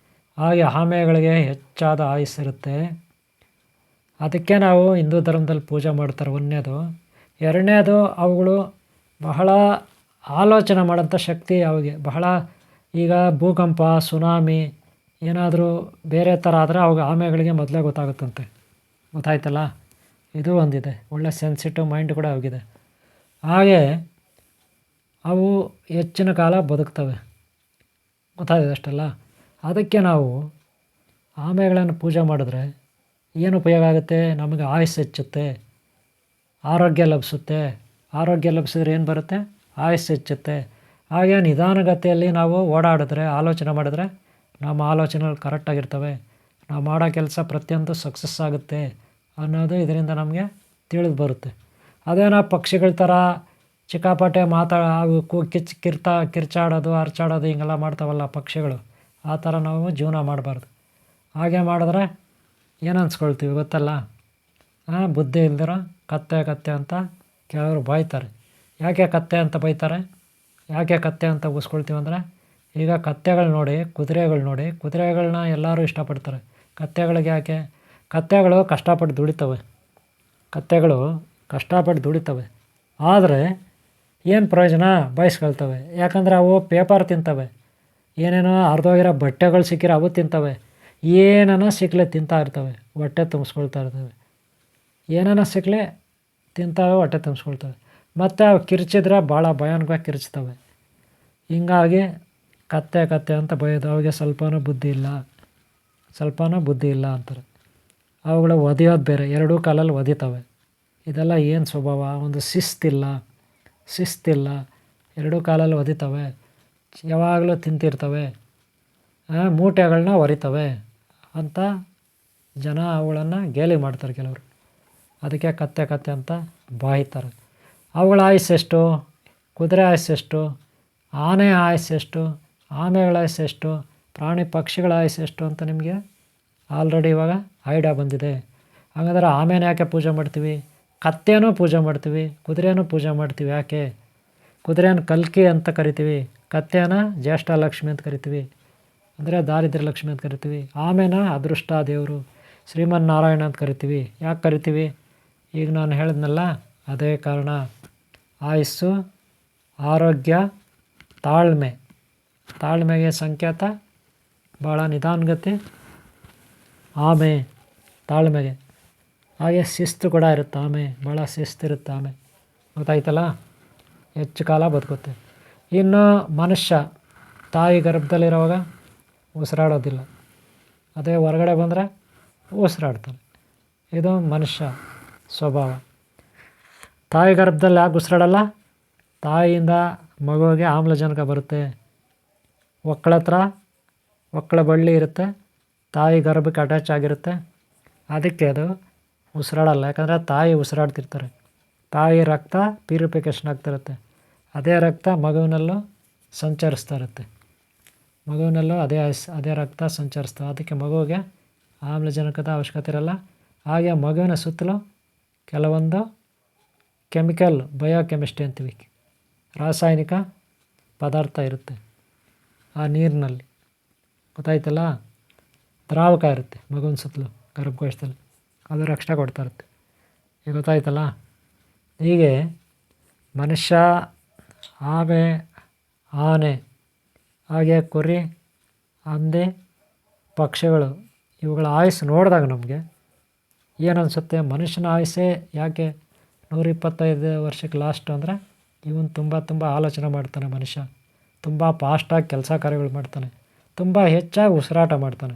ಹಾಗೆ ಆಮೆಗಳಿಗೆ ಹೆಚ್ಚಾದ ಆಯುಸ್ಸಿರುತ್ತೆ. ಅದಕ್ಕೆ ನಾವು ಹಿಂದೂ ಧರ್ಮದಲ್ಲಿ ಪೂಜೆ ಮಾಡ್ತಾರೆ. ಒಂದನೇದು. ಎರಡನೇದು, ಅವುಗಳು ಬಹಳ ಆಲೋಚನೆ ಮಾಡೋಂಥ ಶಕ್ತಿ ಅವಿಗೆ ಬಹಳ. ಈಗ ಭೂಕಂಪ, ಸುನಾಮಿ ಏನಾದರೂ ಬೇರೆ ಥರ ಆದರೆ ಅವಾಗ ಆಮೆಗಳಿಗೆ ಮೊದಲೇ ಗೊತ್ತಾಗುತ್ತಂತೆ. ಗೊತ್ತಾಯ್ತಲ್ಲ? ಇದು ಒಂದಿದೆ. ಒಳ್ಳೆ ಸೆನ್ಸಿಟಿವ್ ಮೈಂಡ್ ಕೂಡ ಆಗಿದೆ. ಹಾಗೆ ಅವು ಹೆಚ್ಚಿನ ಕಾಲ ಬದುಕ್ತವೆ. ಗೊತ್ತಾಗಿದೆ ಅಷ್ಟಲ್ಲ? ಅದಕ್ಕೆ ನಾವು ಆಮೆಗಳನ್ನು ಪೂಜೆ ಮಾಡಿದ್ರೆ ಏನು ಉಪಯೋಗ ಆಗುತ್ತೆ? ನಮಗೆ ಆಯುಸ್ಸು ಹೆಚ್ಚುತ್ತೆ, ಆರೋಗ್ಯ ಲಭಿಸುತ್ತೆ. ಆರೋಗ್ಯ ಲಭಿಸಿದ್ರೆ ಏನು ಬರುತ್ತೆ? ಆಯುಸ್ಸು ಹೆಚ್ಚುತ್ತೆ. ಹಾಗೆ ನಿಧಾನಗತಿಯಲ್ಲಿ ನಾವು ಓಡಾಡಿದ್ರೆ, ಆಲೋಚನೆ ಮಾಡಿದ್ರೆ ನಮ್ಮ ಆಲೋಚನೆಗಳು ಕರೆಕ್ಟಾಗಿರ್ತವೆ. ನಾವು ಮಾಡೋ ಕೆಲಸ ಪ್ರತಿಯೊಂದು ಸಕ್ಸಸ್ ಆಗುತ್ತೆ ಅನ್ನೋದು ಇದರಿಂದ ನಮಗೆ ತಿಳಿದು ಬರುತ್ತೆ. ಅದೇ ನಾವು ಪಕ್ಷಿಗಳ ಥರ ಚಿಕ್ಕಾಪಟ್ಟೆ ಅವು ಕಿರ್ಚಾಡೋದು, ಅರ್ಚಾಡೋದು ಹಿಂಗೆಲ್ಲ ಮಾಡ್ತಾವಲ್ಲ ಪಕ್ಷಿಗಳು, ಆ ಥರ ನಾವು ಜೀವನ ಮಾಡಬಾರ್ದು. ಹಾಗೆ ಮಾಡಿದ್ರೆ ಏನು ಅನ್ಸ್ಕೊಳ್ತೀವಿ ಗೊತ್ತಲ್ಲ? ಬುದ್ಧಿ ಇಲ್ದಿರೋ ಕತ್ತೆ ಕತ್ತೆ ಅಂತ ಕೆಲವರು ಬೈತಾರೆ. ಯಾಕೆ ಕತ್ತೆ ಅಂತ ಬೈತಾರೆ? ಯಾಕೆ ಕತ್ತೆ ಅಂತ ಉಗಿಸ್ಕೊಳ್ತೀವಿ ಅಂದರೆ, ಈಗ ಕತ್ತೆಗಳು ನೋಡಿ, ಕುದುರೆಗಳು ನೋಡಿ, ಕುದುರೆಗಳನ್ನ ಎಲ್ಲರೂ ಇಷ್ಟಪಡ್ತಾರೆ. ಕತ್ತೆಗಳಿಗೆ ಯಾಕೆ? ಕತ್ತೆಗಳು ಕಷ್ಟಪಟ್ಟು ದುಡಿತವೆ. ಕತ್ತೆಗಳು ಕಷ್ಟಪಟ್ಟು ದುಡಿತವೆ. ಆದರೆ ಏನು ಪ್ರಯೋಜನ? ಬಯಸ್ಕೊಳ್ತವೆ. ಯಾಕಂದರೆ ಅವು ಪೇಪರ್ ತಿಂತವೆ, ಏನೇನೋ ಹರಿದೋಗಿರೋ ಬಟ್ಟೆಗಳು ಸಿಕ್ಕಿರೋ ಅವು ತಿಂತವೆ, ಏನೇನೋ ಸಿಕ್ಕಲೆ ತಿಂತಾ ಇರ್ತವೆ, ಹೊಟ್ಟೆ ತುಂಬಿಸ್ಕೊಳ್ತಾ ಇರ್ತವೆ. ಏನೇನೋ ಸಿಕ್ಕಲೆ ತಿಂತಾವೆ, ಹೊಟ್ಟೆ ತುಂಬಿಸ್ಕೊಳ್ತವೆ. ಮತ್ತು ಅವು ಕಿರ್ಚಿದ್ರೆ ಭಾಳ ಭಯಾನಕವಾಗಿ ಕಿರ್ಚ್ತವೆ. ಹೀಗಾಗಿ ಕತ್ತೆ ಕತ್ತೆ ಅಂತ ಬೈಯೋದು. ಅವಿಗೆ ಸ್ವಲ್ಪನೂ ಬುದ್ಧಿ ಇಲ್ಲ ಅಂತಾರೆ. ಅವುಗಳು ಒದೆಯೋದು ಬೇರೆ, ಎರಡೂ ಕಾಲಲ್ಲಿ ಒದಿತವೆ. ಇದೆಲ್ಲ ಏನು ಸ್ವಭಾವ? ಒಂದು ಶಿಸ್ತಿಲ್ಲ. ಎರಡೂ ಕಾಲಲ್ಲಿ ಒದಿತವೆ, ಯಾವಾಗಲೂ ತಿಂತಿರ್ತವೆ, ಮೂಟೆಗಳನ್ನ ಹೊರಿತವೆ ಅಂತ ಜನ ಅವುಗಳನ್ನು ಗೇಲಿ ಮಾಡ್ತಾರೆ ಕೆಲವರು. ಅದಕ್ಕೆ ಕತ್ತೆ ಕತ್ತೆ ಅಂತ ಬಾಯ್ತಾರೆ. ಅವುಗಳ ಆಯುಸ್ಸೆಷ್ಟು? ಕುದುರೆ ಆಯುಸ್ಸೆಷ್ಟು? ಆನೆ ಆಯುಸ್ಸೆಷ್ಟು? ಆಮೆಗಳ ಆಯುಸ್ಸೆಷ್ಟು? ಪ್ರಾಣಿ ಪಕ್ಷಿಗಳ ಆಯುಸ್ಸೆಷ್ಟು ಅಂತ ನಿಮಗೆ ಆಲ್ರೆಡಿ ಇವಾಗ ಐಡಿಯಾ ಬಂದಿದೆ. ಹಾಗಾದರೆ ಆಮೆನ ಯಾಕೆ ಪೂಜೆ ಮಾಡ್ತೀವಿ? ಕತ್ತೆನೂ ಪೂಜೆ ಮಾಡ್ತೀವಿ, ಕುದುರೆನೂ ಪೂಜೆ ಮಾಡ್ತೀವಿ. ಯಾಕೆ? ಕುದುರೆನ ಕಲ್ಕಿ ಅಂತ ಕರಿತೀವಿ, ಕತ್ತೆನ ಜ್ಯೇಷ್ಠ ಲಕ್ಷ್ಮಿ ಅಂತ ಕರಿತೀವಿ, ಅಂದರೆ ದಾರಿದ್ರ್ಯ ಲಕ್ಷ್ಮಿ ಅಂತ ಕರಿತೀವಿ. ಆಮೆನ ಅದೃಷ್ಟ ದೇವರು, ಶ್ರೀಮನ್ನಾರಾಯಣ ಅಂತ ಕರಿತೀವಿ. ಯಾಕೆ ಕರಿತೀವಿ? ಈಗ ನಾನು ಹೇಳಿದ್ನಲ್ಲ, ಅದೇ ಕಾರಣ. ಆಯುಸ್ಸು, ಆರೋಗ್ಯ, ತಾಳ್ಮೆಗೆ ಸಂಕೇತ ಭಾಳ ನಿಧಾನಗತಿ ಆಮೆ, ತಾಳ್ಮೆಗೆ. ಹಾಗೆ ಶಿಸ್ತು ಕೂಡ ಇರುತ್ತೆ ಆಮೆ, ಭಾಳ ಶಿಸ್ತಿರುತ್ತೆ ಆಮೆ. ಗೊತ್ತಾಯ್ತಲ್ಲ? ಹೆಚ್ಚು ಕಾಲ ಬದುಕುತ್ತೆ. ಇನ್ನು ಮನುಷ್ಯ ತಾಯಿ ಗರ್ಭದಲ್ಲಿರುವಾಗ ಉಸಿರಾಡೋದಿಲ್ಲ, ಅದೇ ಹೊರಗಡೆ ಬಂದರೆ ಉಸಿರಾಡ್ತಾನೆ. ಇದು ಮನುಷ್ಯ ಸ್ವಭಾವ. ತಾಯಿ ಗರ್ಭದಲ್ಲಿ ಯಾಕೆ ಉಸಿರಾಡಲ್ಲ? ತಾಯಿಯಿಂದ ಮಗುವಿಗೆ ಆಮ್ಲಜನಕ ಬರುತ್ತೆ. ಒಕ್ಕಳ ಹತ್ರ ಒಕ್ಕಳ ಬಳ್ಳಿ ಇರುತ್ತೆ, ತಾಯಿ ಗರ್ಭಕ್ಕೆ ಅಟ್ಯಾಚ್ ಆಗಿರುತ್ತೆ. ಅದಕ್ಕೆ ಅದು ಉಸಿರಾಡಲ್ಲ, ಯಾಕಂದರೆ ತಾಯಿ ಉಸಿರಾಡ್ತಿರ್ತಾರೆ. ತಾಯಿ ರಕ್ತ ಪ್ಯೂರಿಫಿಕೇಷನ್ ಆಗ್ತಿರುತ್ತೆ. ಅದೇ ರಕ್ತ ಮಗುವಿನಲ್ಲೂ ಸಂಚರಿಸ್ತಾ ಇರುತ್ತೆ. ಮಗುವಿನಲ್ಲೂ ಅದೇ ರಕ್ತ ಸಂಚರಿಸ್ತಾ, ಅದಕ್ಕೆ ಮಗುವಿಗೆ ಆಮ್ಲಜನಕದ ಅವಶ್ಯಕತೆ ಇರಲ್ಲ. ಹಾಗೆ ಮಗುವಿನ ಸುತ್ತಲೂ ಕೆಲವೊಂದು ಕೆಮಿಕಲ್, ಬಯೋಕೆಮಿಸ್ಟ್ರಿ ಅಂತೀವಿ, ರಾಸಾಯನಿಕ ಪದಾರ್ಥ ಇರುತ್ತೆ ಆ ನೀರಿನಲ್ಲಿ. ಗೊತ್ತಾಯ್ತಲ್ಲ? ದ್ರಾವಕ ಇರುತ್ತೆ ಮಗುವಿನ ಸುತ್ತಲೂ ಗರ್ಭಕೋಶದಲ್ಲಿ, ಅದು ರಕ್ಷಣೆ ಕೊಡ್ತಾ ಇರುತ್ತೆ. ಈಗ ಗೊತ್ತಾಯ್ತಲ್ಲ? ಹೀಗೆ ಮನುಷ್ಯ, ಆಮೆ, ಆನೆ, ಹಾಗೆ ಕುರಿ, ಹಂದಿ, ಪಕ್ಷಿಗಳು, ಇವುಗಳ ಆಯುಸ್ಸು ನೋಡಿದಾಗ ನಮಗೆ ಏನು ಅನಿಸುತ್ತೆ? ಮನುಷ್ಯನ ಆಯುಸ್ಸೇ ಯಾಕೆ 125 ವರ್ಷಕ್ಕೆ ಲಾಸ್ಟ್ ಅಂದರೆ, ಇವನು ತುಂಬ ಆಲೋಚನೆ ಮಾಡ್ತಾನೆ ಮನುಷ್ಯ. ತುಂಬ ಫಾಸ್ಟಾಗಿ ಕೆಲಸ ಕಾರ್ಯಗಳು ಮಾಡ್ತಾನೆ, ತುಂಬ ಹೆಚ್ಚಾಗಿ ಉಸಿರಾಟ ಮಾಡ್ತಾನೆ.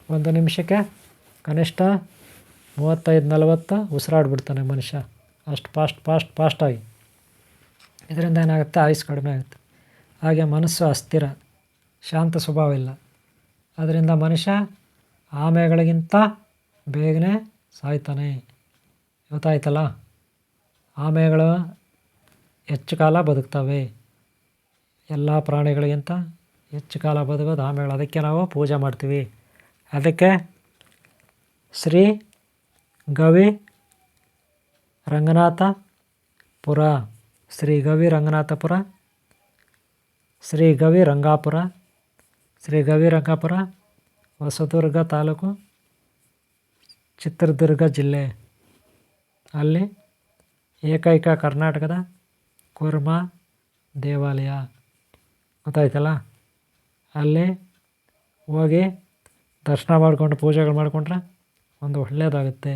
ಒಂದು ನಿಮಿಷಕ್ಕೆ ಕನಿಷ್ಠ 35-40 ಉಸಿರಾಡ್ಬಿಡ್ತಾನೆ ಮನುಷ್ಯ, ಅಷ್ಟು ಫಾಸ್ಟಾಗಿ. ಇದರಿಂದ ಏನಾಗುತ್ತೆ? ಆಯುಸ್ ಕಡಿಮೆ ಆಗುತ್ತೆ. ಹಾಗೆ ಮನಸ್ಸು ಅಸ್ಥಿರ, ಶಾಂತ ಸ್ವಭಾವ ಇಲ್ಲ. ಅದರಿಂದ ಮನುಷ್ಯ ಆಮೆಗಳಿಗಿಂತ ಬೇಗನೆ ಸಾಯ್ತಾನೆ. ಗೊತ್ತಾಯ್ತಲ್ಲ? ಆಮೆಗಳು ಹೆಚ್ಚು ಕಾಲ ಬದುಕ್ತವೆ, ಎಲ್ಲ ಪ್ರಾಣಿಗಳಿಗಿಂತ ಹೆಚ್ಚು ಕಾಲ ಬದುಕೋದು ಆಮೆಗಳು. ಅದಕ್ಕೆ ನಾವು ಪೂಜೆ ಮಾಡ್ತೀವಿ. ಅದಕ್ಕೆ ಶ್ರೀ ಗವಿ ರಂಗನಾಥಪುರ, ಶ್ರೀ ಗವಿ ರಂಗನಾಥಪುರ, ಶ್ರೀ ಗವಿ ರಂಗಾಪುರ, ಶ್ರೀ ಗವಿ ರಂಗಾಪುರ, ಹೊಸದುರ್ಗ ತಾಲೂಕು, ಚಿತ್ರದುರ್ಗ ಜಿಲ್ಲೆ. ಅಲ್ಲಿ ಏಕೈಕ ಕರ್ನಾಟಕದ ಕೂರ್ಮ ದೇವಾಲಯ. ಗೊತ್ತಾಯ್ತಲ್ಲ? ಅಲ್ಲಿ ಹೋಗಿ ದರ್ಶನ ಮಾಡಿಕೊಂಡು ಪೂಜೆಗಳು ಮಾಡಿಕೊಂಡ್ರೆ ಒಂದು ಒಳ್ಳೆಯದಾಗುತ್ತೆ,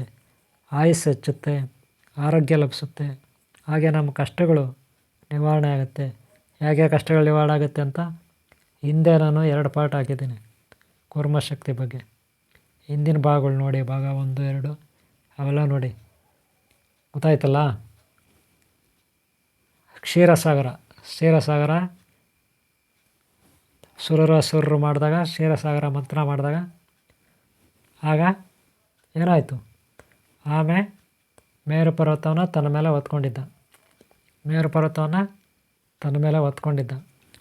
ಆಯುಸ್ಸು ಹೆಚ್ಚುತ್ತೆ, ಆರೋಗ್ಯ ಲಭಿಸುತ್ತೆ. ಹಾಗೆ ನಮ್ಮ ಕಷ್ಟಗಳು ನಿವಾರಣೆ ಆಗುತ್ತೆ. ಹೇಗೆ ಕಷ್ಟಗಳು ನಿವಾರಣೆ ಆಗುತ್ತೆ ಅಂತ ಹಿಂದೆ ನಾನು 2 ಪಾರ್ಟ್ ಹಾಕಿದ್ದೀನಿ ಕೂರ್ಮಶಕ್ತಿ ಬಗ್ಗೆ. ಹಿಂದಿನ ಭಾಗಗಳು ನೋಡಿ, ಭಾಗ 1, 2 ಅವೆಲ್ಲ ನೋಡಿ. ಗೊತ್ತಾಯ್ತಲ್ಲ? ಕ್ಷೀರಸಾಗರ ಸುರರು ಮಾಡಿದಾಗ, ಕ್ಷೀರಸಾಗರ ಮಂತ್ರ ಮಾಡಿದಾಗ ಆಗ ಏನಾಯಿತು? ಆಮೆ ಮೇರು ಪರ್ವತವನ್ನು ತನ್ನ ಮೇಲೆ ಹೊತ್ಕೊಂಡಿದ್ದ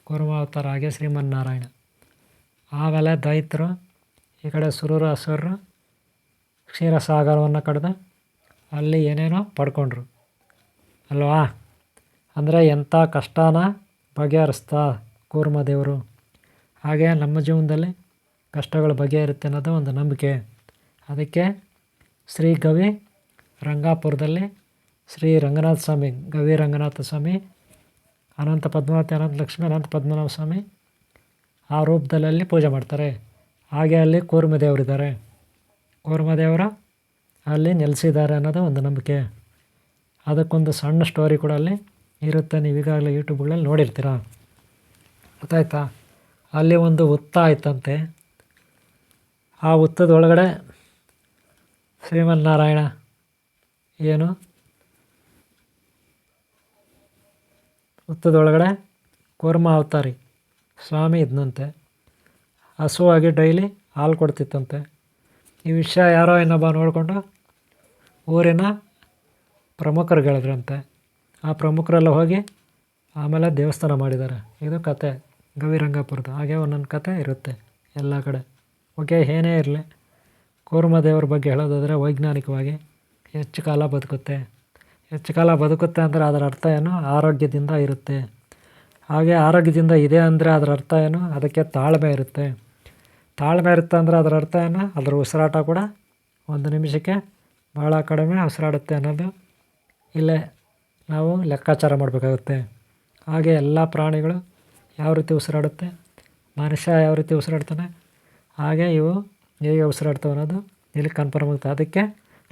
ಕೂರ್ಮಾವತಾರ. ಹಾಗೆ ಶ್ರೀಮನ್ನಾರಾಯಣ. ಆಮೇಲೆ ದೈತ್ಯರು, ಈ ಕಡೆ ಸುರರು ಅಸುರರು ಕ್ಷೀರಸಾಗರವನ್ನು ಕಡಿದು ಅಲ್ಲಿ ಏನೇನೋ ಪಡ್ಕೊಂಡ್ರು ಅಲ್ವಾ? ಅಂದರೆ ಎಂಥ ಕಷ್ಟನ ಬಗೆಹರಿಸ್ತಾ ಕೂರ್ಮದೇವರು. ಹಾಗೆ ನಮ್ಮ ಜೀವನದಲ್ಲಿ ಕಷ್ಟಗಳು ಬಗೆಹರುತ್ತೆ ಅನ್ನೋದು ಒಂದು ನಂಬಿಕೆ. ಅದಕ್ಕೆ ಶ್ರೀ ಗವಿ ರಂಗಾಪುರದಲ್ಲಿ ಶ್ರೀ ರಂಗನಾಥ ಸ್ವಾಮಿ, ಗವಿ ರಂಗನಾಥ ಸ್ವಾಮಿ, ಅನಂತ ಪದ್ಮಾವತಿ, ಅನಂತ ಲಕ್ಷ್ಮಿ, ಅನಂತ ಪದ್ಮನಾಭ ಸ್ವಾಮಿ ಆ ರೂಪದಲ್ಲಿ ಪೂಜೆ ಮಾಡ್ತಾರೆ. ಹಾಗೆ ಅಲ್ಲಿ ಕೂರ್ಮದೇವರಿದ್ದಾರೆ, ಕೂರ್ಮದೇವರು ಅಲ್ಲಿ ನೆಲೆಸಿದ್ದಾರೆ ಅನ್ನೋದು ಒಂದು ನಂಬಿಕೆ. ಅದಕ್ಕೊಂದು ಸಣ್ಣ ಸ್ಟೋರಿ ಕೂಡ ಅಲ್ಲಿ ಇರುತ್ತೆ, ನೀವು ಈಗಾಗಲೇ ಯೂಟ್ಯೂಬ್ಗಳಲ್ಲಿ ನೋಡಿರ್ತೀರ. ಗೊತ್ತಾಯ್ತಾ? ಅಲ್ಲಿ ಒಂದು ಹುತ್ತ ಆಯ್ತಂತೆ. ಆ ಹುತ್ತದೊಳಗಡೆ ಶ್ರೀಮನ್ನಾರಾಯಣ ಹುತ್ತದೊಳಗಡೆ ಕೂರ್ಮ ಅವತಾರಿ ಸ್ವಾಮಿ ಇದ್ದಂತೆ. ಹಸುವಾಗಿ ಡೈಲಿ ಹಾಲು ಕೊಡ್ತಿತ್ತಂತೆ. ಈ ವಿಷಯ ಯಾರೋ ಇನ್ನೊಬ್ಬ ನೋಡಿಕೊಂಡು ಊರಿನ ಪ್ರಮುಖರಿಗೆ ಹೇಳಿದ್ರಂತೆ. ಆ ಪ್ರಮುಖರೆಲ್ಲ ಹೋಗಿ ಆಮೇಲೆ ದೇವಸ್ಥಾನ ಮಾಡಿದ್ದಾರೆ. ಇದು ಕತೆ ಗವಿರಂಗಾಪುರದ. ಹಾಗೆ ಒಂದೊಂದು ಕತೆ ಇರುತ್ತೆ ಎಲ್ಲ ಕಡೆ. ಓಕೆ, ಏನೇ ಇರಲಿ, ಕೂರ್ಮದೇವ್ರ ಬಗ್ಗೆ ಹೇಳೋದಾದರೆ ವೈಜ್ಞಾನಿಕವಾಗಿ ಹೆಚ್ಚು ಕಾಲ ಬದುಕುತ್ತೆ ಅಂದರೆ ಅದರ ಅರ್ಥ ಏನು? ಆರೋಗ್ಯದಿಂದ ಇರುತ್ತೆ. ಹಾಗೆ ಆರೋಗ್ಯದಿಂದ ಇದೆ ಅಂದರೆ ಅದರ ಅರ್ಥ ಏನು? ಅದಕ್ಕೆ ತಾಳ್ಮೆ ಇರುತ್ತೆ ಅಂದರೆ ಅದರ ಅರ್ಥ ಏನು? ಅದರ ಉಸಿರಾಟ ಕೂಡ 1 ನಿಮಿಷಕ್ಕೆ ಭಾಳ ಕಡಿಮೆ ಉಸಿರಾಡುತ್ತೆ ಅನ್ನೋದು ಇಲ್ಲೇ ನಾವು ಲೆಕ್ಕಾಚಾರ ಮಾಡಬೇಕಾಗುತ್ತೆ. ಹಾಗೆ ಎಲ್ಲ ಪ್ರಾಣಿಗಳು ಯಾವ ರೀತಿ ಉಸಿರಾಡುತ್ತೆ, ಮನುಷ್ಯ ಯಾವ ರೀತಿ ಉಸಿರಾಡ್ತಾನೆ, ಹಾಗೆ ಇವು ಹೇಗೆ ಉಸಿರಾಡ್ತವೆ ಅನ್ನೋದು ಇಲ್ಲಿ ಕನ್ಫರ್ಮ್ ಆಗುತ್ತೆ. ಅದಕ್ಕೆ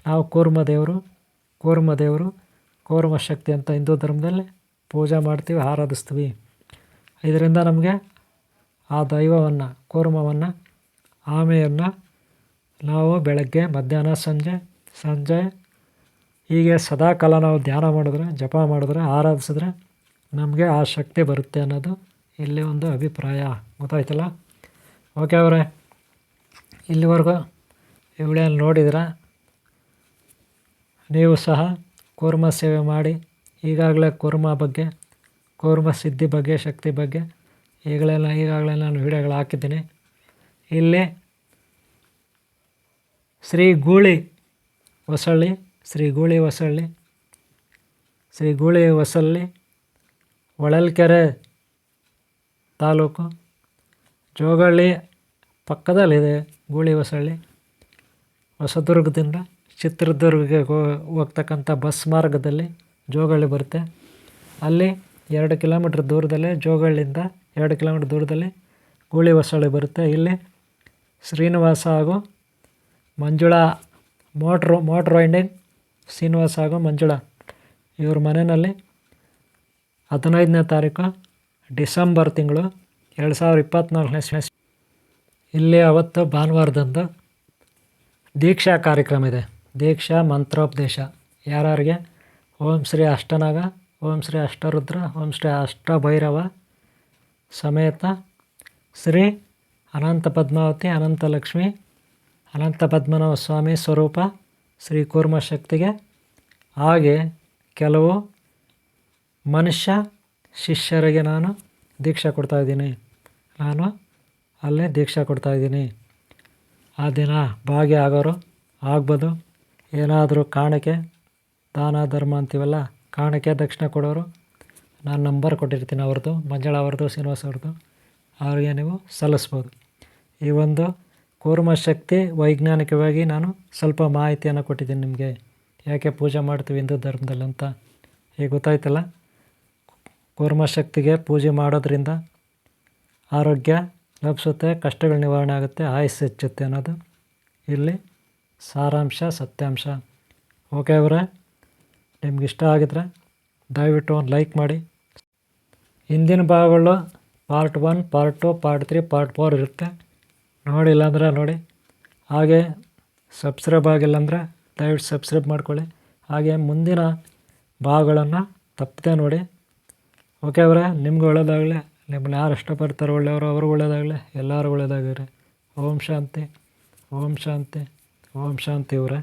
ನಾವು ಕೂರ್ಮದೇವರು ಕೂರ್ಮಶಕ್ತಿ ಅಂತ ಹಿಂದೂ ಧರ್ಮದಲ್ಲಿ ಪೂಜೆ ಮಾಡ್ತೀವಿ, ಆರಾಧಿಸ್ತೀವಿ. ಇದರಿಂದ ನಮಗೆ ಆ ದೈವವನ್ನು, ಕೂರ್ಮವನ್ನು, ಆಮೆಯನ್ನು ನಾವು ಬೆಳಗ್ಗೆ, ಮಧ್ಯಾಹ್ನ, ಸಂಜೆ ಹೀಗೆ ಸದಾಕಾಲ ನಾವು ಧ್ಯಾನ ಮಾಡಿದ್ರೆ, ಜಪ ಮಾಡಿದ್ರೆ, ಆರಾಧಿಸಿದ್ರೆ ನಮಗೆ ಆ ಶಕ್ತಿ ಬರುತ್ತೆ ಅನ್ನೋದು ಇಲ್ಲಿ ಒಂದು ಅಭಿಪ್ರಾಯ. ಗೊತ್ತಾಯ್ತಲ್ಲ? ಓಕೆ ಅವರೇ, ಇಲ್ಲಿವರೆಗೂ ಈ ವಿಡಿಯೋನ ನೋಡಿದ್ರ ನೀವು ಸಹ ಕೂರ್ಮ ಸೇವೆ ಮಾಡಿ. ಈಗಾಗಲೇ ಕೂರ್ಮ ಬಗ್ಗೆ, ಕೂರ್ಮ ಸಿದ್ಧಿ ಬಗ್ಗೆ, ಶಕ್ತಿ ಬಗ್ಗೆ ಈಗಾಗಲೇ ನಾನು ವಿಡಿಯೋಗಳು ಹಾಕಿದ್ದೀನಿ. ಇಲ್ಲಿ ಶ್ರೀ ಗೂಳಿ ಹೊಸಳ್ಳಿ ಹೊಳಲ್ಕೆರೆ ತಾಲೂಕು, ಜೋಗಳ್ಳಿ ಪಕ್ಕದಲ್ಲಿದೆ ಗೂಳಿ ಹೊಸಳ್ಳಿ. ಹೊಸದುರ್ಗದಿಂದ ಚಿತ್ರದುರ್ಗಕ್ಕೆ ಹೋಗ್ತಕ್ಕಂಥ ಬಸ್ ಮಾರ್ಗದಲ್ಲಿ ಜೋಗಳ್ಳಿ ಬರುತ್ತೆ. ಅಲ್ಲಿ 2 ಕಿಲೋಮೀಟ್ರ್ ದೂರದಲ್ಲೇ, ಜೋಗಳ್ಳಿಯಿಂದ 2 ಕಿಲೋಮೀಟ್ರ್ ದೂರದಲ್ಲಿ ಗೂಳಿ ಹೊಸಳ್ಳಿ ಬರುತ್ತೆ. ಇಲ್ಲಿ ಶ್ರೀನಿವಾಸ ಹಾಗೂ ಮಂಜುಳಾ ಮೋಟ್ರ್ ವೈಂಡಿಂಗ್ ಶ್ರೀನಿವಾಸ ಹಾಗೂ ಮಂಜುಳಾ ಇವ್ರ ಮನೆಯಲ್ಲಿ 15ನೇ ತಾರೀಕು ಡಿಸೆಂಬರ್ ತಿಂಗಳು 2024 ಇಲ್ಲಿ ಅವತ್ತು ಭಾನುವಾರದಂದು ದೀಕ್ಷಾ ಕಾರ್ಯಕ್ರಮ ಇದೆ. ದೀಕ್ಷಾ ಮಂತ್ರೋಪದೇಶ ಯಾರಿಗೆ? ಓಂ ಶ್ರೀ ಅಷ್ಟನಾಗ, ಓಂ ಶ್ರೀ ಅಷ್ಟರುದ್ರ, ಓಂ ಶ್ರೀ ಅಷ್ಟಭೈರವ ಸಮೇತ ಶ್ರೀ ಅನಂತ ಪದ್ಮಾವತಿ, ಅನಂತಲಕ್ಷ್ಮಿ, ಅನಂತ ಪದ್ಮನಾಭ ಸ್ವಾಮಿ ಸ್ವರೂಪ ಶ್ರೀ ಕೂರ್ಮ ಶಕ್ತಿಗೆ, ಹಾಗೆ ಕೆಲವು ಮನುಷ್ಯ ಶಿಷ್ಯರಿಗೆ ನಾನು ದೀಕ್ಷಾ ಕೊಡ್ತಾಯಿದ್ದೀನಿ. ನಾನು ಅಲ್ಲೇ ದೀಕ್ಷಾ ಕೊಡ್ತಾಯಿದ್ದೀನಿ. ಆ ದಿನ ಭಾಗಿಯಾಗೋರು ಆಗ್ಬೋದು. ಏನಾದರೂ ಕಾಣಿಕೆ, ದಾನ ಧರ್ಮ ಅಂತೀವಲ್ಲ, ಕಾಣಿಕೆ ದಕ್ಷಿಣೆ ಕೊಡೋರು ನಾನು ನಂಬರ್ ಕೊಟ್ಟಿರ್ತೀನಿ ಅವ್ರದ್ದು, ಮಂಜುಳಾ ಅವ್ರದ್ದು, ಶ್ರೀನಿವಾಸ ಅವ್ರದ್ದು. ಅವ್ರಿಗೆ ನೀವು ಸಲ್ಲಿಸ್ಬೋದು. ಈ ಒಂದು ಕೂರ್ಮ ಶಕ್ತಿ ವೈಜ್ಞಾನಿಕವಾಗಿ ನಾನು ಸ್ವಲ್ಪ ಮಾಹಿತಿಯನ್ನು ಕೊಟ್ಟಿದ್ದೀನಿ ನಿಮಗೆ. ಯಾಕೆ ಪೂಜೆ ಮಾಡ್ತೀವಿ ಹಿಂದೂ ಧರ್ಮದಲ್ಲಿ ಅಂತ ಈಗ ಗೊತ್ತಾಯ್ತಲ್ಲ. ಕೂರ್ಮ ಶಕ್ತಿಗೆ ಪೂಜೆ ಮಾಡೋದ್ರಿಂದ ಆರೋಗ್ಯ ಲಭಿಸುತ್ತೆ, ಕಷ್ಟಗಳ ನಿವಾರಣೆ ಆಗುತ್ತೆ, ಆಯುಸ್ಸು ಹೆಚ್ಚುತ್ತೆ ಅನ್ನೋದು ಇಲ್ಲಿ ಸಾರಾಂಶ, ಸತ್ಯಾಂಶ. ಓಕೆ ಅವರೇ, ನಿಮ್ಗೆ ಇಷ್ಟ ಆಗಿದ್ರೆ ದಯವಿಟ್ಟು ಒಂದು ಲೈಕ್ ಮಾಡಿ. ಹಿಂದಿನ ಭಾಗಗಳು ಪಾರ್ಟ್ 1, ಪಾರ್ಟ್ 2, ಪಾರ್ಟ್ 3, ಪಾರ್ಟ್ 4 ಇರುತ್ತೆ. ನೋಡಿಲ್ಲ ಅಂದರೆ ನೋಡಿ. ಹಾಗೆ ಸಬ್ಸ್ಕ್ರೈಬ್ ಆಗಿಲ್ಲ ಅಂದರೆ ದಯವಿಟ್ಟು ಸಬ್ಸ್ಕ್ರೈಬ್ ಮಾಡ್ಕೊಳ್ಳಿ. ಹಾಗೆ ಮುಂದಿನ ಭಾಗಗಳನ್ನು ತಪ್ಪದೆ ನೋಡಿ. ಓಕೆ ಅವರೇ, ನಿಮ್ಗೆ ಒಳ್ಳೆಯದಾಗಲಿ. ನಿಮ್ಮನ್ನ ಯಾರು ಇಷ್ಟಪಡ್ತಾರೋ ಒಳ್ಳೆಯವರು, ಅವರು ಒಳ್ಳೆಯದಾಗಲಿ, ಎಲ್ಲರೂ ಒಳ್ಳೆಯದಾಗಿರಿ. ಓಂ ಶಾಂತಿ, ಓಂ ಶಾಂತಿ, ಓಂ ಶಾಂತಿ ಇವರೇ.